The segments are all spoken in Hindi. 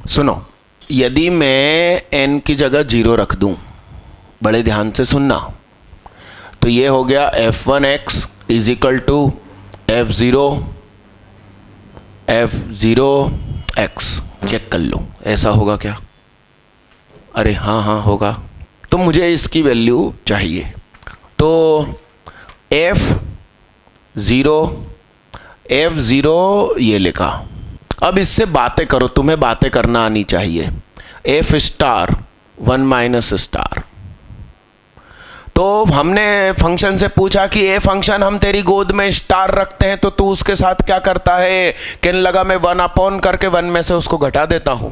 सुनो, यदि मैं n की जगह 0 रख दूं, बड़े ध्यान से सुनना, तो ये हो गया f1x is equal to f0x। Check कर लो, ऐसा होगा क्या? अरे हाँ हाँ होगा। तो मुझे इसकी वैल्यू चाहिए, तो f0 ये लिखा। अब इससे बातें करो, तुम्हें बातें करना आनी चाहिए। f star 1 minus star. तो हमने फंक्शन से पूछा कि ए फंक्शन हम तेरी गोद में स्टार रखते हैं तो तू उसके साथ क्या करता है? कहने लगा मैं 1 अपॉन करके 1 में से उसको घटा देता हूं।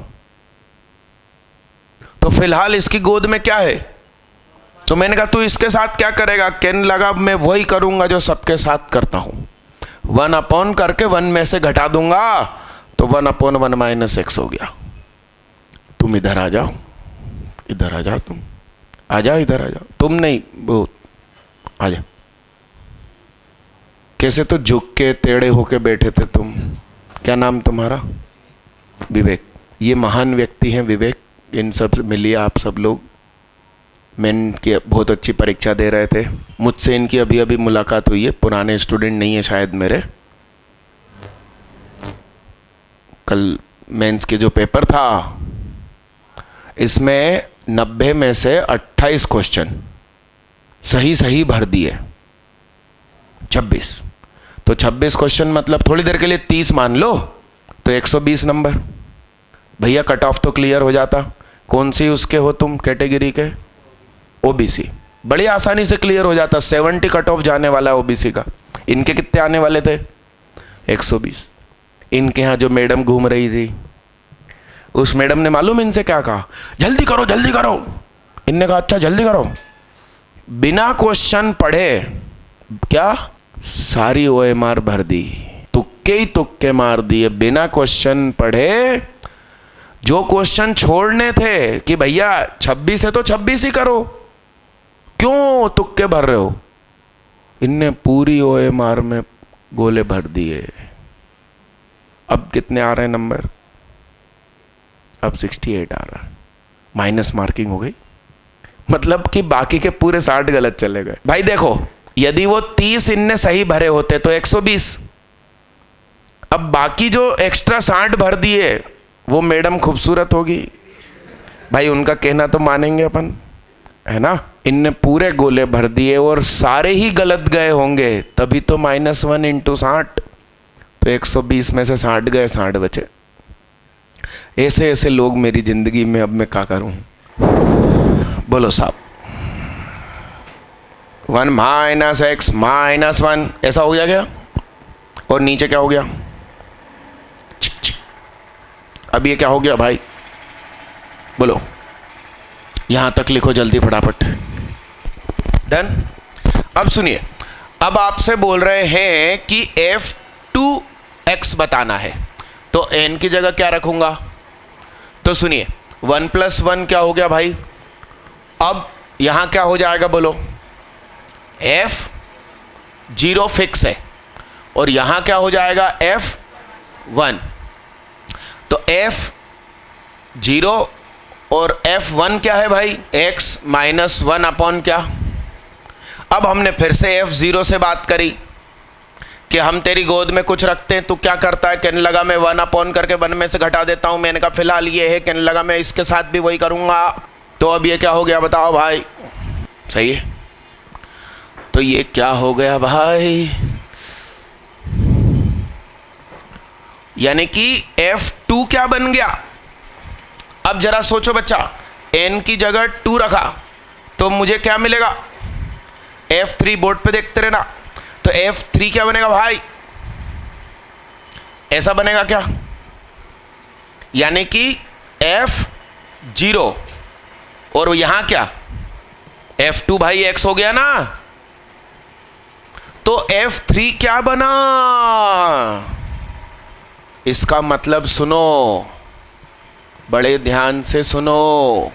तो फिलहाल इसकी गोद में क्या है? तो मैंने कहा तू इसके साथ क्या करेगा? कहने लगा मैं वही करूंगा जो सबके साथ करता हूं, 1 अपॉन करके 1 में से घटा दूंगा, तो 1 अपॉन 1 माइनस x हो गया। तुम इधर आ जाओ, इधर आ जाओ, तुम आ जाओ, इधर आ जाओ। तुम नहीं, वो आ जाओ। कैसे तो झुक के टेढ़े होके बैठे थे तुम। क्या नाम तुम्हारा? विवेक। ये महान व्यक्ति हैं विवेक। इन सब मिलिए आप सब लोग। मैं इनकी बहुत अच्छी परीक्षा दे रहे थे, मुझसे इनकी अभी अभी मुलाकात हुई है। पुराने स्टूडेंट नहीं है शायद मेरे। कल मेंस के जो पेपर था, इसमें 90 में से 28 क्वेश्चन सही भर दिए, 26। तो 26 क्वेश्चन मतलब थोड़ी देर के लिए 30 मान लो, तो 120 नंबर। भैया कट ऑफ तो क्लियर हो जाता। कौन सी उसके हो तुम कैटेगरी के? ओबीसी। बड़ी आसानी से क्लियर हो जाता। 70 कट ऑफ जाने वाला है ओबीसी का। इनके कितने आने वाले थे? 120। इनके यहाँ जो मैडम घूम रही थी, उस मैडम ने मालूम इनसे क्या कहा? जल्दी करो जल्दी करो। इनने कहा अच्छा जल्दी करो। बिना क्वेश्चन पढ़े क्या सारी ओएमआर भर दी, तुक्के ही तुक्के मार दिए बिना क्वेश्चन पढ़े। जो क्वेश्चन छोड़ने थे कि भैया 26 है तो 26 ही करो, क्यों तुक्के भर रहे हो, इनने पूरी ओएमआर में गोले भर दिए। अब कितने आ रहे हैं नंबर? अब 68 आ रहा है। माइनस मार्किंग हो गई, मतलब कि बाकी के पूरे 60 गलत चले गए। भाई देखो, यदि वो 30 इनने सही भरे होते तो 120। अब बाकी जो एक्स्ट्रा 60 भर दिए, वो मैडम खूबसूरत होगी भाई, उनका कहना तो मानेंगे अपन, है ना। इनने पूरे गोले भर दिए और सारे ही गलत गए होंगे, तभी तो -1 इंटू 60, तो 120 में से 60 गए, 60 बचे। ऐसे ऐसे लोग मेरी जिंदगी में, अब मैं क्या करूं? बोलो साहब। 1 माइनस x माइनस 1 ऐसा हो गया। और नीचे क्या हो गया? अब ये क्या हो गया भाई? बोलो, यहां तक लिखो जल्दी फटाफट। डन। अब सुनिए, अब आपसे बोल रहे हैं कि f2x बताना है, तो n की जगह क्या रखूंगा? तो सुनिए, 1 + 1 क्या हो गया भाई? अब यहां क्या हो जाएगा बोलो? f0 फिक्स है, और यहां क्या हो जाएगा? f1। तो f0 और f1 क्या है भाई? x माइनस 1 अपॉन क्या? अब हमने फिर से f0 से बात करी कि हम तेरी गोद में कुछ रखते हैं, तू क्या करता है? कहने लगा मैं 1 अपॉन करके 1 में से घटा देता हूं। मैंने कहा फिलहाल ये है। कहने लगा मैं इसके साथ भी वही करूंगा। तो अब ये क्या हो गया बताओ भाई? सही है। तो ये क्या हो गया भाई? यानी कि f2 क्या बन गया? अब जरा सोचो बच्चा, n की जगह 2 रखा तो मुझे क्या मिलेगा? f3। बोर्ड पे देखते रहना। तो f3 क्या बनेगा भाई? ऐसा बनेगा क्या? यानी कि f0 और यहां क्या? f2 भाई x हो गया ना। तो f3 क्या बना? इसका मतलब सुनो, बड़े ध्यान से सुनो,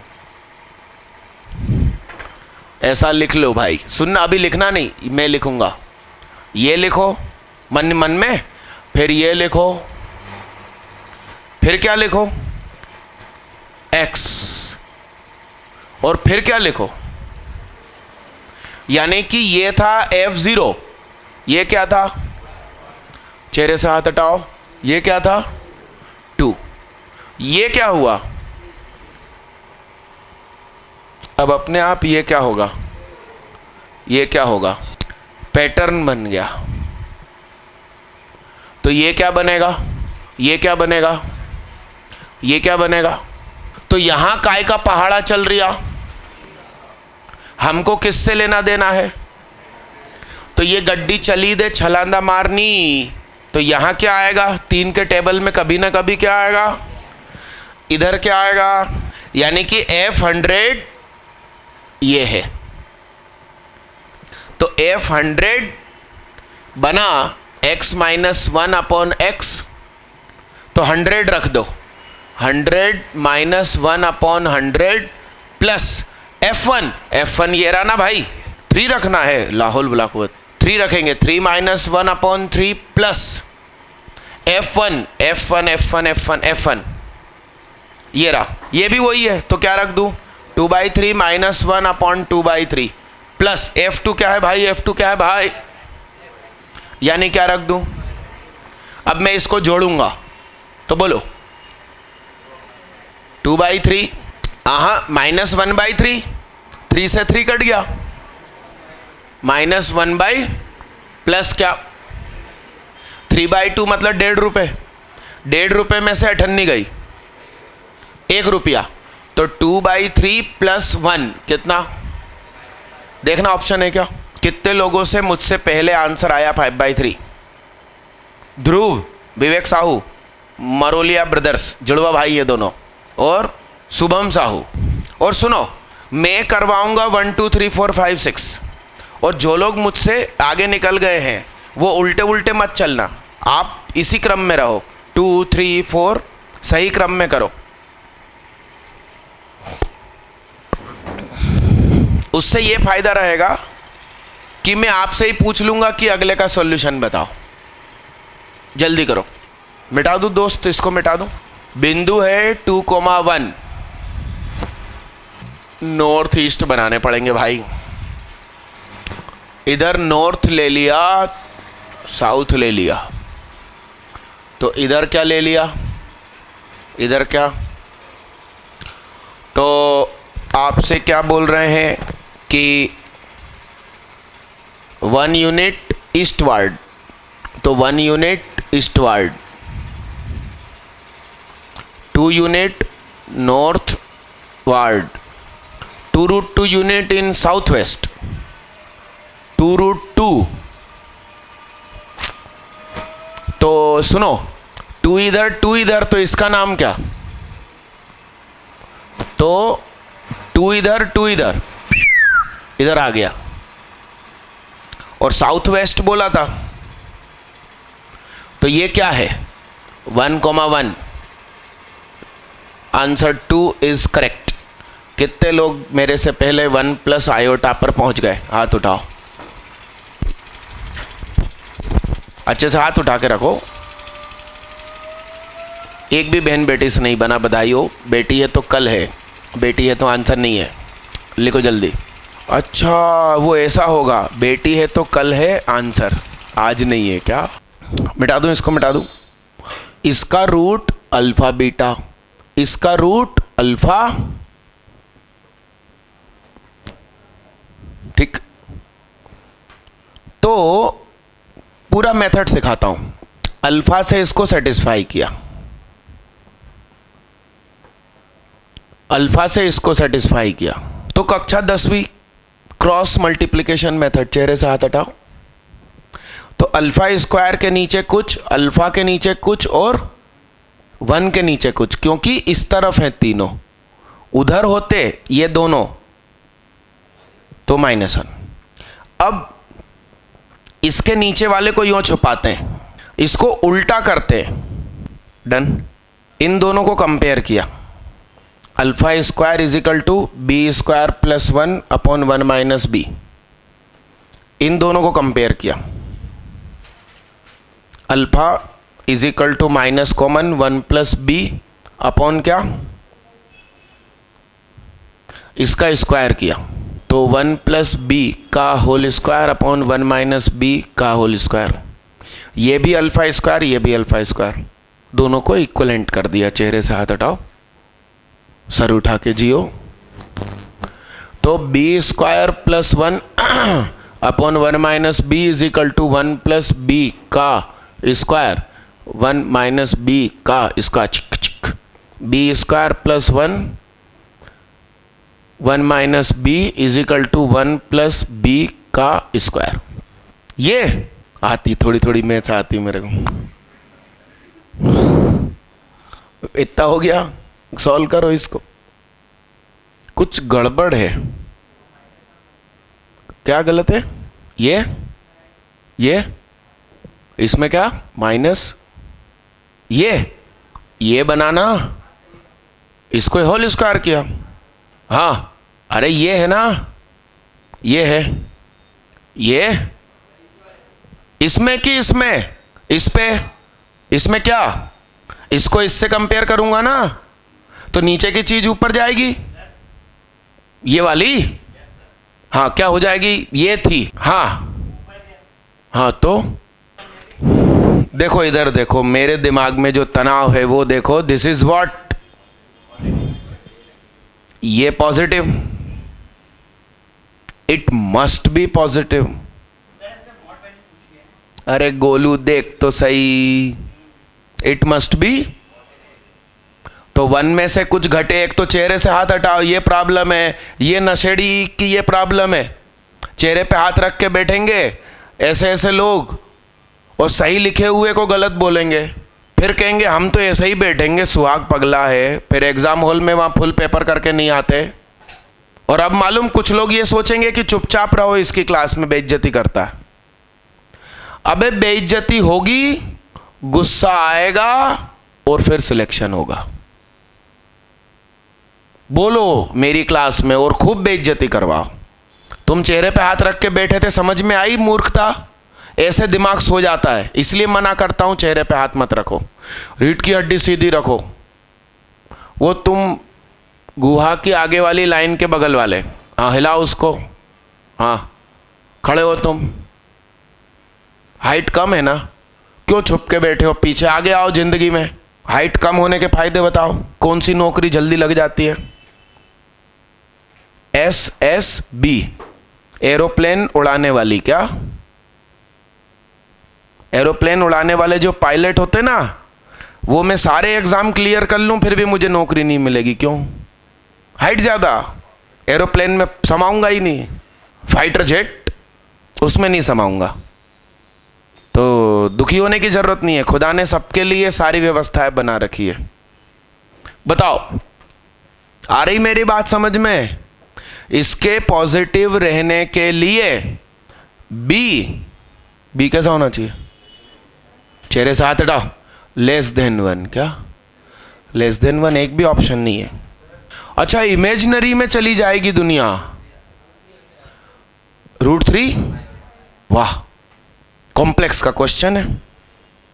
ऐसा लिख लो भाई। सुनना, अभी लिखना नहीं, मैं लिखूंगा। ये लिखो मन मन में, फिर ये लिखो, फिर क्या लिखो? x, और फिर क्या लिखो, यानी कि ये था f0, ये क्या था, चेहरे से हाथ हटाओ, ये क्या था 2, ये क्या हुआ, अब अपने आप ये क्या होगा, ये क्या होगा, पैटर्न बन गया। तो ये क्या बनेगा, ये क्या बनेगा, ये क्या बनेगा। तो यहां काय का पहाड़ा चल रहा, हमको किससे लेना देना है। तो ये गड्डी चली दे छलांदा मारनी, तो यहां क्या आएगा, 3 के टेबल में कभी ना कभी क्या आएगा, इधर क्या आएगा, यानी कि F100 ये है। तो F100 बना x माइनस 1 अपॉन x, तो 100 रख दो, 100 माइनस 1 अपॉन 100 प्लस F1 ये रहा ना भाई, 3 रखना है, लाहौल बुलाकुवत 3 रखेंगे, 3 माइनस 1 अपॉन 3 प्लस F1 ये रहा, ये भी वही है, तो क्या रख दूं, 2/3 माइनस 1 अपॉन 2/3 प्लस F2 क्या है भाई, F2 क्या है भाई, यानी क्या रख दूं। अब मैं इसको जोड़ूंगा तो बोलो 2/3, माइनस 1/3, 3 से 3 कट गया, माइनस 1 बाई प्लस क्या 3/2 मतलब 1.5 रुपये, 1.5 रुपये में से 98 गई, 1 रुपया, तो 2/3 प्लस 1 कितना, देखना ऑप्शन है क्या, कितने लोगों से मुझसे पहले आंसर आया 5/3, ध्रुव, विवेक साहू, मरोलिया ब्रदर्स, जुड़वा भाई ये दोनों, और शुभम साहू। और सुनो, मैं करवाऊंगा 1 2 3 4 5 6, और जो लोग मुझसे आगे निकल गए हैं वो उल्टे उल्टे मत चलना, आप इसी क्रम में रहो, 2 3 4 सही क्रम में करो, उससे ये फायदा रहेगा कि मैं आपसे ही पूछ लूंगा कि अगले का सॉल्यूशन बताओ, जल्दी करो, मिटा दूं दोस्त, इसको मिटा दूं। बिंदु है 2,1, नॉर्थ ईस्ट बनाने पड़ेंगे भाई, इधर नॉर्थ ले लिया, साउथ ले लिया, तो इधर क्या ले लिया, इधर क्या, तो आपसे क्या बोल रहे हैं कि 1 यूनिट ईस्टवर्ड, तो 1 unit eastward, 2 unit north ward, 2√2 unit in south west, 2√2, तो सुनो 2 इधर 2 इधर, तो इसका नाम क्या, तो 2 इधर 2 इधर, इधर आ गया, और साउथ वेस्ट बोला था, तो ये क्या है 1,1, आंसर 2 इज करेक्ट। कितने लोग मेरे से पहले 1 प्लस आयोटा पर पहुंच गए, हाथ उठाओ, अच्छे से हाथ उठा के रखो, एक भी बहन बेटी से नहीं बना, बधाई हो, बेटी है तो कल है, बेटी है तो आंसर नहीं है, लिखो जल्दी। अच्छा वो ऐसा होगा, बेटी है तो कल है आंसर, आज नहीं है क्या, मिटा दूं, इसको मिटा दूं, इसका रूट अल्फा बीटा, इसका रूट अल्फा, ठीक, तो पूरा मेथड सिखाता हूं, अल्फा से इसको सेटिस्फाई किया, अल्फा से इसको सेटिस्फाई किया, तो कक्षा 10वीं क्रॉस मल्टीप्लिकेशन मेथड, चेहरे से हाथ हटाओ, तो अल्फा स्क्वायर के नीचे कुछ, अल्फा के नीचे कुछ, और 1 के नीचे कुछ, क्योंकि इस तरफ है तीनों, उधर होते ये दोनों तो -1। अब इसके नीचे वाले को यूं छुपाते हैं, इसको उल्टा करते हैं, डन, इन दोनों को कंपेयर किया, alpha square is equal to B square plus 1 upon 1 minus B, इन दोनों को कंपेयर किया, alpha is equal to minus common 1 plus B upon क्या इसका स्क्वायर किया तो 1 प्लस बी का whole square upon 1 minus B का होल स्क्वायर। ये भी अल्फा स्क्वायर, ये भी अल्फा स्क्वायर, दोनों को इक्वलेंट कर दिया। चेहरे से हाथ हटाओ, सर उठा के जियो। तो b square plus 1 upon 1 minus b is equal to 1 plus B का स्क्वायर 1 माइनस बी का square. B square plus 1 minus b is equal to 1 plus B का स्क्वायर। ये आती थोड़ी थोड़ी मैथ्स आती मेरे को। इतना हो गया, सॉल्व करो इसको। कुछ गड़बड़ है, क्या गलत है? ये इसमें क्या माइनस, ये बनाना, इसको होल स्क्वायर किया। हाँ अरे ये है ना, ये है, ये इसमें कि इसमें, इस पे, इसमें क्या, इसको इससे कंपेयर करूंगा ना तो नीचे की चीज ऊपर जाएगी, ये वाली। हाँ क्या हो जाएगी, ये थी। हाँ तो देखो इधर देखो, मेरे दिमाग में जो तनाव है वो देखो, दिस इज व्हाट, ये positive, it must B positive. अरे गोलू देख तो सही, इट मस्ट बी। तो 1 में से कुछ घटे, एक तो चेहरे से हाथ हटाओ, ये प्रॉब्लम है, ये नशेड़ी की ये प्रॉब्लम है। चेहरे पे हाथ रख के बैठेंगे ऐसे ऐसे लोग, और सही लिखे हुए को गलत बोलेंगे, फिर कहेंगे हम तो ऐसे ही बैठेंगे, सुहाग पगला है, फिर एग्जाम हॉल में वहां फुल पेपर करके नहीं आते। और अब मालूम कुछ लोग ये सोचेंगे कि चुपचाप रहो, इसकी क्लास में बेइज्जती करता है। अबे बेइज्जती होगी, गुस्सा आएगा और फिर सिलेक्शन होगा। बोलो मेरी क्लास में और खूब बेइज्जती करवाओ। तुम चेहरे पे हाथ रख के बैठे थे, समझ में आई मूर्खता? ऐसे दिमाग सो जाता है, इसलिए मना करता हूं चेहरे पे हाथ मत रखो, रीढ़ की हड्डी सीधी रखो। वो तुम गुहा की आगे वाली लाइन के बगल वाले, हाँ हिलाओ उसको, हाँ खड़े हो तुम, हाइट कम है ना, क्यों छुप के बैठे हो? पीछे आगे आओ जिंदगी में। हाइट कम होने के फायदे बताओ, कौन सी नौकरी जल्दी लग जाती है? SSB, एरोप्लेन उड़ाने वाली। क्या एरोप्लेन उड़ाने वाले जो पायलट होते ना, वो मैं सारे एग्जाम क्लियर कर लूं फिर भी मुझे नौकरी नहीं मिलेगी। क्यों? हाइट ज्यादा, एरोप्लेन में समाऊंगा ही नहीं। फाइटर जेट, उसमें नहीं समाऊंगा। तो दुखी होने की जरूरत नहीं है, खुदा ने सबके लिए सारी व्यवस्थाएं बना रखी है। बताओ आ रही मेरी बात समझ में? इसके पॉजिटिव रहने के लिए बी कैसा होना चाहिए? चेहरे से हाथ हटाओ, लेस देन 1। क्या लेस देन 1? एक भी ऑप्शन नहीं है। अच्छा इमेजिनरी में चली जाएगी दुनिया, √3। वाह, कॉम्प्लेक्स का क्वेश्चन है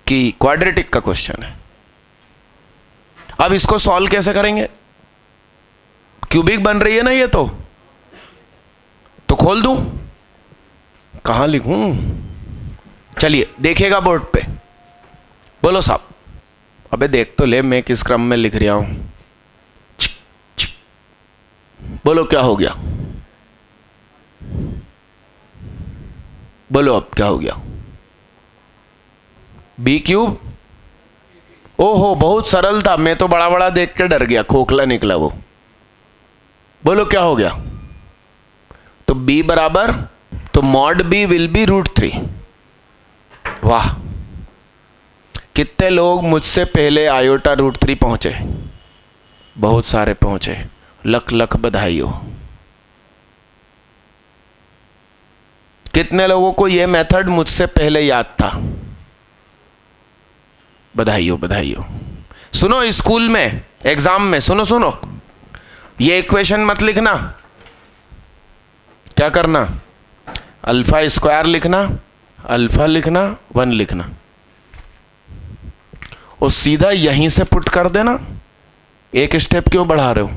कि क्वाड्रेटिक का क्वेश्चन है। अब इसको सॉल्व कैसे करेंगे? क्यूबिक बन रही है ना ये, तो खोल दूं? कहां लिखूं? चलिए देखिएगा बोर्ड पे, बोलो साहब। अबे देख तो ले मैं किस क्रम में लिख रहा हूं। बोलो क्या हो गया? बोलो अब क्या हो गया? B³ ओहो बहुत सरल था, मैं तो बड़ा बड़ा देख के डर गया, खोखला निकला वो। बोलो क्या हो गया? तो B बराबर, तो मॉड B विल बी √3। वाह, कितने लोग मुझसे पहले आयोटा √3 पहुंचे? बहुत सारे पहुंचे, लख लख बधाई हो। कितने लोगों को यह मेथड मुझसे पहले याद था? बधाई हो, बधाई हो। सुनो स्कूल में एग्जाम में, सुनो ये इक्वेशन मत लिखना। क्या करना? अल्फा स्क्वायर लिखना, अल्फा लिखना, 1 लिखना, और सीधा यहीं से पुट कर देना। एक स्टेप क्यों बढ़ा रहे हो?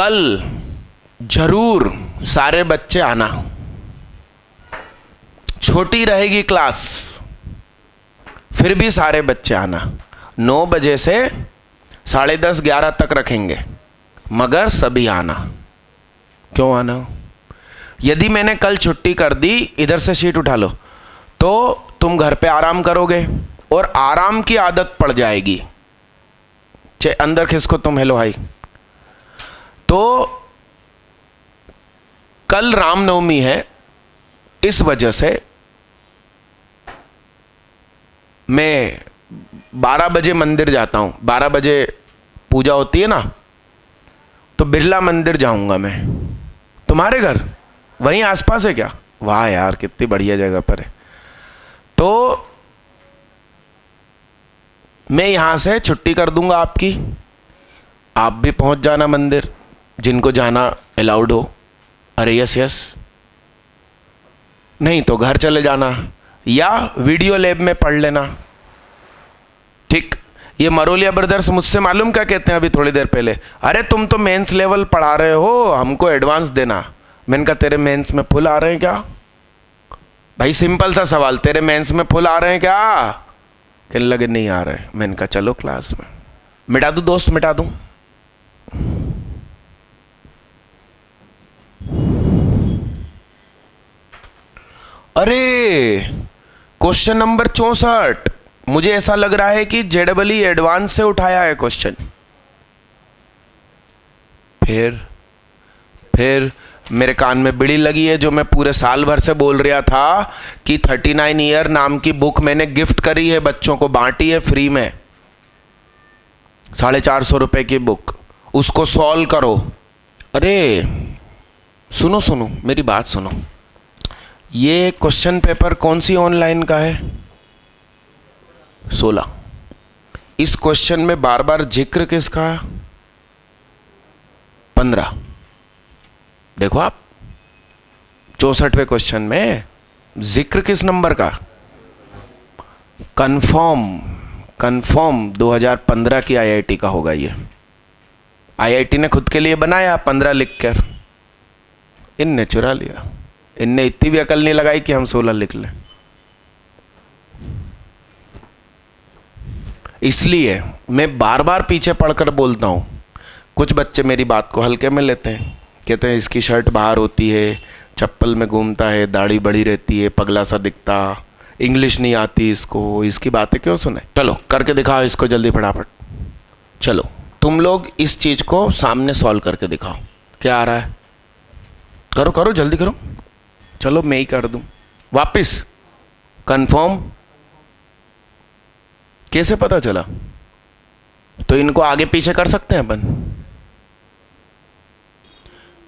कल जरूर सारे बच्चे आना, छोटी रहेगी क्लास फिर भी सारे बच्चे आना। 9 बजे से 10:30 11 तक रखेंगे, मगर सभी आना। क्यों आना? यदि मैंने कल छुट्टी कर दी, इधर से शीट उठा लो, तो तुम घर पे आराम करोगे और आराम की आदत पड़ जाएगी। अंदर खिसको तुम, हेलो हाई। तो कल रामनवमी है, इस वजह से मैं 12 बजे मंदिर जाता हूं। 12 बजे पूजा होती है ना, तो बिरला मंदिर जाऊंगा मैं। तुम्हारे घर वहीं आसपास है क्या? वाह यार, कितनी बढ़िया जगह पर है। तो मैं यहां से छुट्टी कर दूंगा आपकी, आप भी पहुंच जाना मंदिर, जिनको जाना अलाउड हो। अरे यस यस, नहीं तो घर चले जाना या वीडियो लैब में पढ़ लेना। ठीक। ये मरोलिया ब्रदर्स मुझसे मालूम क्या कहते हैं अभी थोड़ी देर पहले, अरे तुम तो मेंस लेवल पढ़ा रहे हो, हमको एडवांस देना। मैंने कहा तेरे मेंस में फुल आ रहे हैं क्या? भाई सिंपल सा सवाल, तेरे मेंस में फुल आ रहे हैं क्या? कहने लगे नहीं आ रहे। मैंने कहा चलो क्लास में मिटा दूं दोस्त, मिटा दूं। अरे क्वेश्चन नंबर 64, मुझे ऐसा लग रहा है कि जेडबल एडवांस से उठाया है क्वेश्चन। फिर मेरे कान में बिड़ी लगी है, जो मैं पूरे साल भर से बोल रहा था कि 39 ईयर नाम की बुक मैंने गिफ्ट करी है, बच्चों को बांटी है फ्री में, 450 रुपए की बुक, उसको सॉल्व करो। अरे सुनो सुनो, मेरी बात सुनो, ये क्वेश्चन पेपर कौन सी ऑनलाइन का है? 16। इस क्वेश्चन में बार बार जिक्र किसका? 15। देखो आप, 64वें क्वेश्चन में जिक्र किस नंबर का? कंफर्म 2015 की आईआईटी का होगा ये। आईआईटी ने खुद के लिए बनाया 15 लिख कर, इनने चुरा लिया। इनने इतनी भी अकल नहीं लगाई कि हम 16 लिख लें। इसलिए मैं बार बार पीछे पढ़कर बोलता हूं। कुछ बच्चे मेरी बात को हल्के में लेते हैं, कहते हैं इसकी शर्ट बाहर होती है, चप्पल में घूमता है, दाढ़ी बड़ी रहती है, पगला सा दिखता, इंग्लिश नहीं आती इसको, इसकी बातें क्यों सुने। चलो करके दिखाओ इसको जल्दी फटाफट। चलो तुम लोग इस चीज को सामने सॉल्व करके दिखाओ। क्या आ रहा है? करो करो जल्दी करो। चलो मैं ही कर दूं। वापिस कंफर्म कैसे पता चला? तो इनको आगे पीछे कर सकते हैं अपन।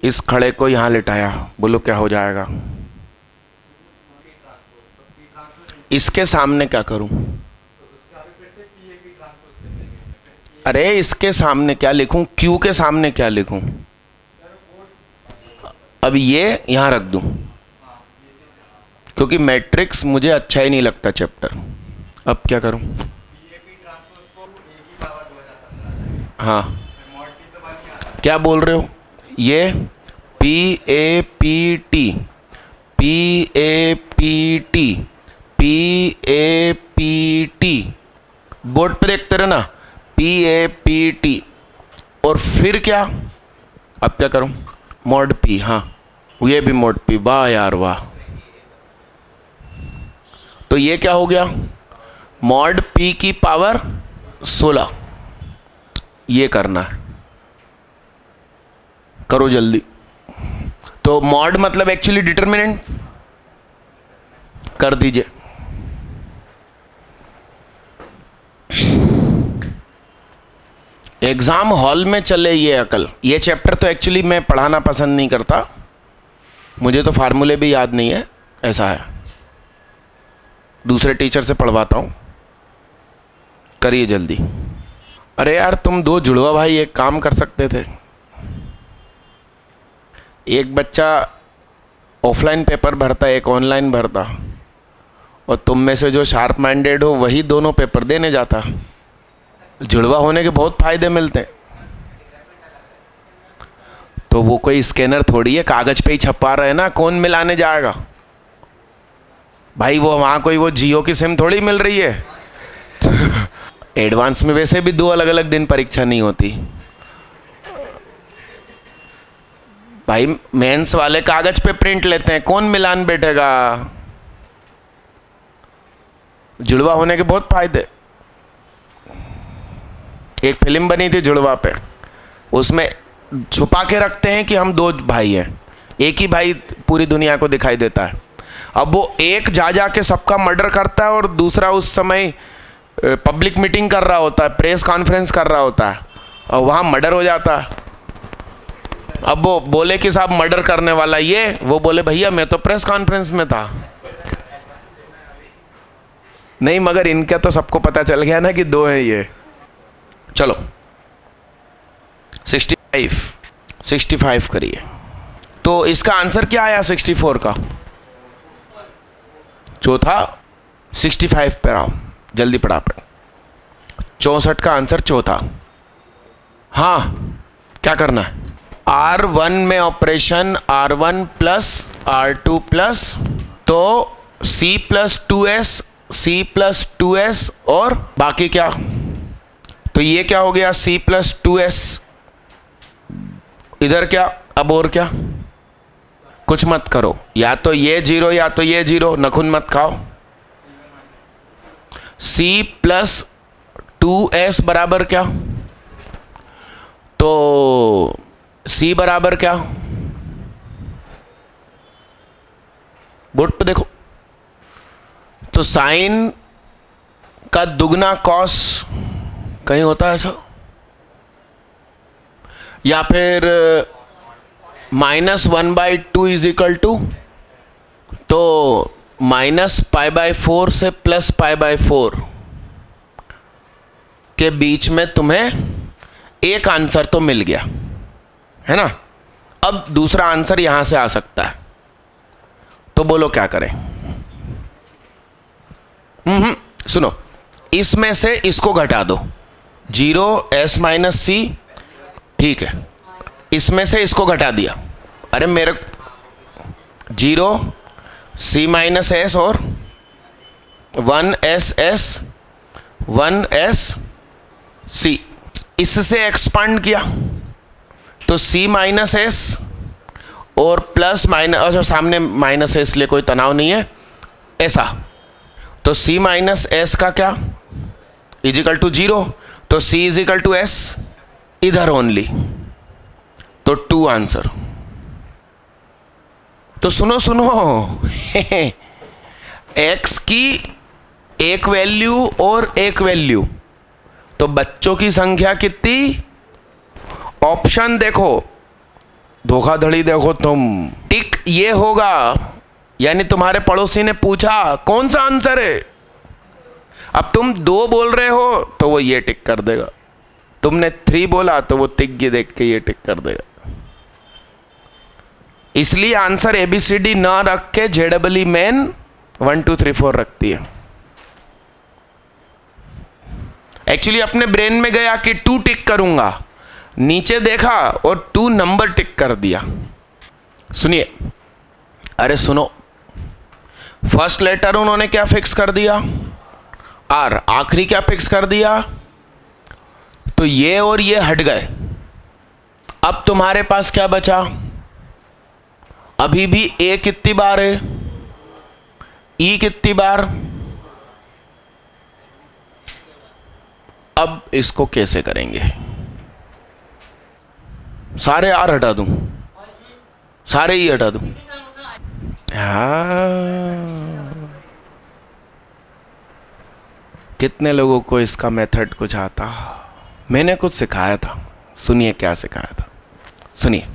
इस खड़े को यहां लिटाया, बोलो क्या हो जाएगा? इसके सामने क्या करूं? अरे इसके सामने क्या लिखूं? क्यू के सामने क्या लिखूं? अब ये यहां रख दूं, क्योंकि मैट्रिक्स मुझे अच्छा ही नहीं लगता चैप्टर। अब क्या करूं? हाँ क्या बोल रहे हो? ये PAPT बोर्ड पे देखते रहे ना, PAPT। और फिर क्या? अब क्या करूं? Mod P। हाँ ये भी मॉड P। वाह यार वाह। तो ये क्या हो गया? मॉड P की पावर 16। ये करना है, करो जल्दी। तो मॉड मतलब एक्चुअली डिटरमिनेंट, कर दीजिए। एग्जाम हॉल में चले ये अकल। ये चैप्टर तो एक्चुअली मैं पढ़ाना पसंद नहीं करता, मुझे तो फार्मूले भी याद नहीं है, ऐसा है। दूसरे टीचर से पढ़वाता हूं, करिए जल्दी। अरे यार तुम दो जुड़वा भाई एक काम कर सकते थे। एक बच्चा ऑफलाइन पेपर भरता, एक ऑनलाइन भरता, और तुम में से जो शार्प माइंडेड हो वही दोनों पेपर देने जाता। जुड़वा होने के बहुत फायदे मिलते हैं। तो वो कोई स्कैनर थोड़ी है, कागज पे ही छपवा रहे हैं ना, कौन मिलाने जाएगा भाई? वो वहां कोई वो जियो की सिम थोड़ी मिल रही है। एडवांस में वैसे भी 2 अलग अलग दिन परीक्षा नहीं होती भाई, मेंस वाले कागज पे प्रिंट लेते हैं, कौन मिलान बैठेगा? जुड़वा होने के बहुत फायदे। एक फिल्म बनी थी जुड़वा पे, उसमें छुपा के रखते हैं कि हम 2 भाई हैं, एक ही भाई पूरी दुनिया को दिखाई देता है। अब वो एक जा के सबका मर्डर करता है और दूसरा उस समय पब्लिक मीटिंग कर रहा होता है, प्रेस कॉन्फ्रेंस कर रहा होता है, और वहाँ मर्डर हो जाता है। अब वो बोले कि साहब मर्डर करने वाला ये, वो बोले भैया मैं तो प्रेस कॉन्फ्रेंस में था। नहीं, मगर इनका तो सबको पता चल गया ना कि 2 हैं ये। चलो 65 करिए। तो इसका आंसर क्या आया 64 का? चौथा 65 पे आओ, जल्दी फटाफट। 64 का आंसर चौथा। हाँ, क्या करना है? R1 में operation R1 plus R2 plus, तो C plus 2S, C plus 2S और बाकी क्या? तो ये क्या हो गया? C plus 2S। इधर क्या? अब और क्या? कुछ मत करो, या तो ये 0 या तो ये 0, नखुन मत खाओ। C प्लस 2S बराबर क्या? तो C बराबर क्या? बोर्ड पे देखो। तो साइन का दुगना कॉस कहीं होता है ऐसा, या फिर -1/2 इज इक्वल टू, तो -π/4 से +π/4 के बीच में तुम्हें एक आंसर तो मिल गया है ना। अब दूसरा आंसर यहां से आ सकता है, तो बोलो क्या करें? सुनो, इसमें से इसको घटा दो, 0S माइनस C, ठीक है। इसमें से इसको घटा दिया, अरे मेरे 0C माइनस S और 1SS 1SC, इससे एक्सपांड किया तो C माइनस S और प्लस माइनस, और सामने माइनस है इसलिए कोई तनाव नहीं है, ऐसा। तो C माइनस S का क्या इजिकल टू 0, तो C इजिकल टू S इधर ओनली, तो 2 आंसर। तो सुनो x की एक वैल्यू और एक वैल्यू, तो बच्चों की संख्या कितनी? ऑप्शन देखो, धोखाधड़ी देखो तुम, टिक ये होगा, यानी तुम्हारे पड़ोसी ने पूछा कौन सा आंसर है, अब तुम 2 बोल रहे हो तो वो ये टिक कर देगा, तुमने 3 बोला तो वो टिक ये देख के ये टिक कर देगा। इसलिए आंसर ABCD ना रख के JEE मेन 1 2 3 4 रखती है। एक्चुअली अपने ब्रेन में गया कि 2 टिक करूंगा, नीचे देखा और 2 नंबर टिक कर दिया। सुनिए, अरे सुनो, फर्स्ट लेटर उन्होंने क्या फिक्स कर दिया? R। आखिरी क्या फिक्स कर दिया? तो ये और ये हट गए। अब तुम्हारे पास क्या बचा? अभी भी A कितनी बार है, E कितनी बार? अब इसको कैसे करेंगे? सारे R हटा दूं, सारे E हटा दूं? कितने लोगों को इसका मेथड कुछ आता? मैंने कुछ सिखाया था, सुनिए क्या सिखाया था, सुनिए,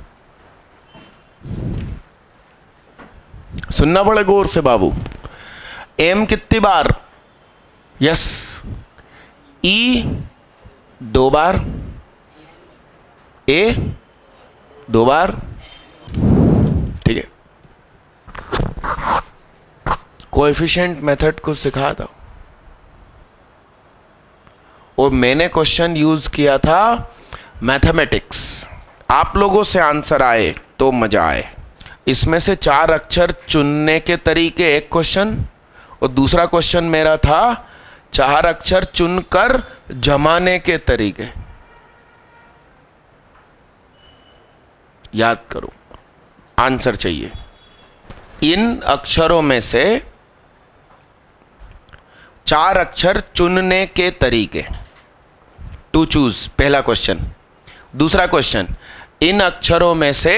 सुनना पड़े गौर से बाबू। M कितनी बार? यस। E 2 बार, A 2 बार, ठीक है। कोएफिशिएंट मेथड को सिखाया था, और मैंने क्वेश्चन यूज किया था मैथमेटिक्स। आप लोगों से आंसर आए तो मजा आए। इसमें से 4 अक्षर चुनने के तरीके एक क्वेश्चन, और दूसरा क्वेश्चन मेरा था 4 अक्षर चुनकर जमाने के तरीके। याद करो, आंसर चाहिए। इन अक्षरों में से 4 अक्षर चुनने के तरीके, टू चूज, पहला क्वेश्चन। दूसरा क्वेश्चन, इन अक्षरों में से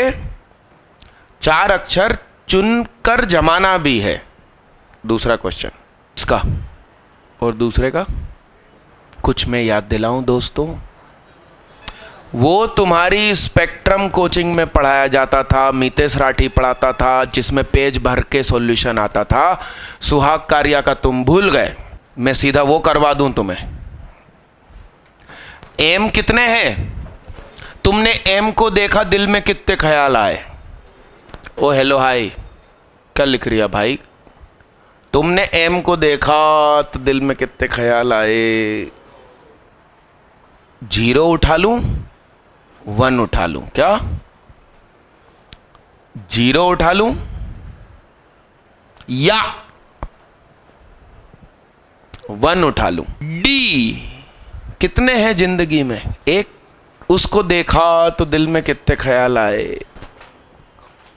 4 अक्षर चुनकर जमाना भी है, दूसरा क्वेश्चन। इसका और दूसरे का कुछ मैं याद दिलाऊं दोस्तों, वो तुम्हारी स्पेक्ट्रम कोचिंग में पढ़ाया जाता था, मितेश राठी पढ़ाता था, जिसमें पेज भर के सॉल्यूशन आता था। सुहाग कारिया का तुम भूल गए, मैं सीधा वो करवा दूं तुम्हें। एम कितने हैं? तुमने एम को देखा, दिल में कितने ख्याल आए? ओ हेलो हाय, क्या लिख रही है भाई? तुमने एम को देखा तो दिल में कितने ख्याल आए? 0 उठा लूं, 1 उठा लूं? क्या 0 उठा लूं या 1 उठा लूं? डी कितने हैं जिंदगी में? एक, उसको देखा तो दिल में कितने ख्याल आए?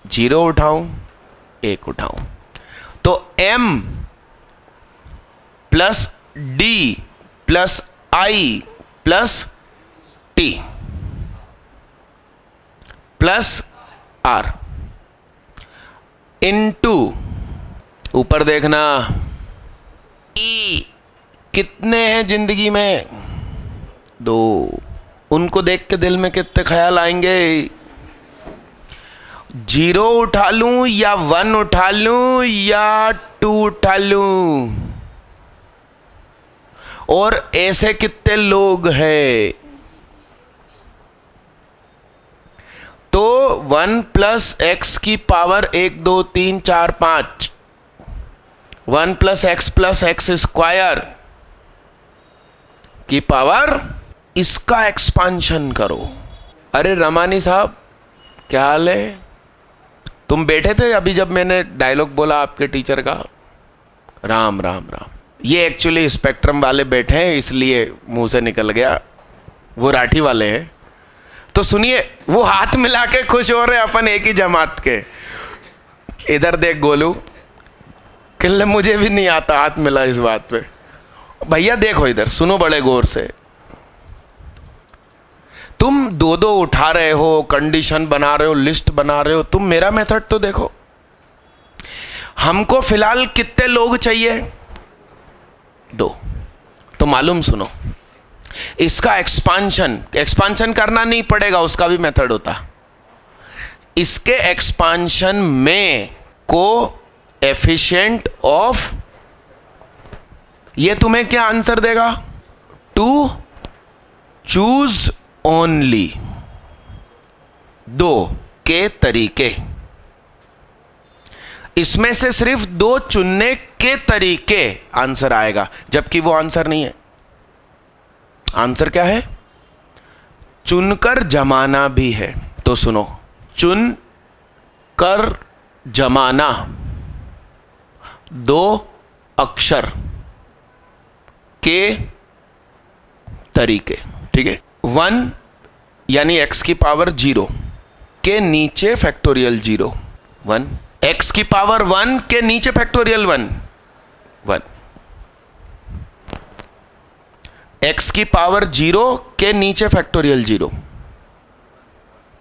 0 उठाऊं, 1 उठाऊं? तो M plus D plus I plus T plus R into, ऊपर देखना, E कितने हैं जिंदगी में? 2, उनको देख के दिल में कितने ख्याल आएंगे? 0 उठा लूं या 1 उठा लूं या 2 उठा लूं? और ऐसे कितने लोग हैं? तो 1 प्लस एक्स की पावर 1 2 3 4 5, 1 प्लस एक्स स्क्वायर की पावर, इसका एक्सपांशन करो। अरे रमानी साहब, क्या हाल है? तुम बैठे थे अभी जब मैंने डायलॉग बोला आपके टीचर का? राम राम राम। ये एक्चुअली स्पेक्ट्रम वाले बैठे हैं, इसलिए मुंह से निकल गया, वो राठी वाले हैं। तो सुनिए, वो हाथ मिला के खुश हो रहे, अपन एक ही जमात के। इधर देख गोलू, किल्ले मुझे भी नहीं आता हाथ मिला इस बात पे। भैया देखो इधर, सुनो बड़े गौर से। तुम 2 उठा रहे हो, कंडीशन बना रहे हो, लिस्ट बना रहे हो, तुम मेरा मेथड तो देखो। हमको फिलहाल कितने लोग चाहिए? 2। तो मालूम सुनो, इसका एक्सपांशन करना नहीं पड़ेगा, उसका भी मेथड होता। इसके एक्सपांशन में को एफिशिएंट ऑफ, ये तुम्हें क्या आंसर देगा? 2 चूज ओनली, 2 के तरीके। इसमें से सिर्फ 2 चुनने के तरीके आंसर आएगा, जबकि वो आंसर नहीं है। आंसर क्या है? चुनकर जमाना भी है। तो सुनो, चुन कर जमाना, 2 अक्षर के तरीके, ठीक है। 1 यानी x की पावर 0 के नीचे फैक्टोरियल 0, 1। x की पावर 1 के नीचे फैक्टोरियल 1, 1। x की पावर 0 के नीचे फैक्टोरियल 0,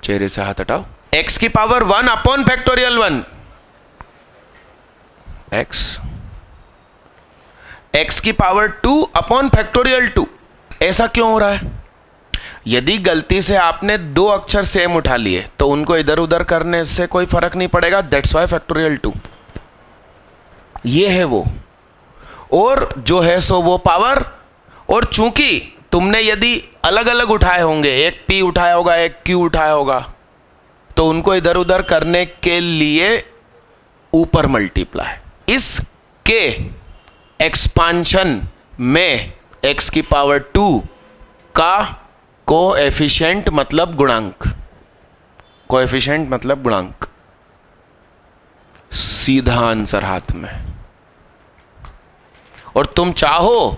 चेहरे से हाथ हटाओ। x की पावर 1 अपॉन फैक्टोरियल 1, x की पावर 2 अपॉन फैक्टोरियल 2। ऐसा क्यों हो रहा है? यदि गलती से आपने 2 अक्षर सेम उठा लिए तो उनको इधर उधर करने से कोई फर्क नहीं पड़ेगा, दैट्स वाई फैक्टोरियल 2। ये है वो, और जो है सो वो पावर। और चूंकि तुमने यदि अलग अलग उठाए होंगे, एक p उठाया होगा, एक q उठाया होगा, तो उनको इधर उधर करने के लिए ऊपर मल्टीप्लाई। इसके एक्सपांशन में x की पावर 2 का कोएफिशिएंट मतलब गुणांक कोएफिशिएंट मतलब गुणांक, सीधा आंसर हाथ में। और तुम चाहो,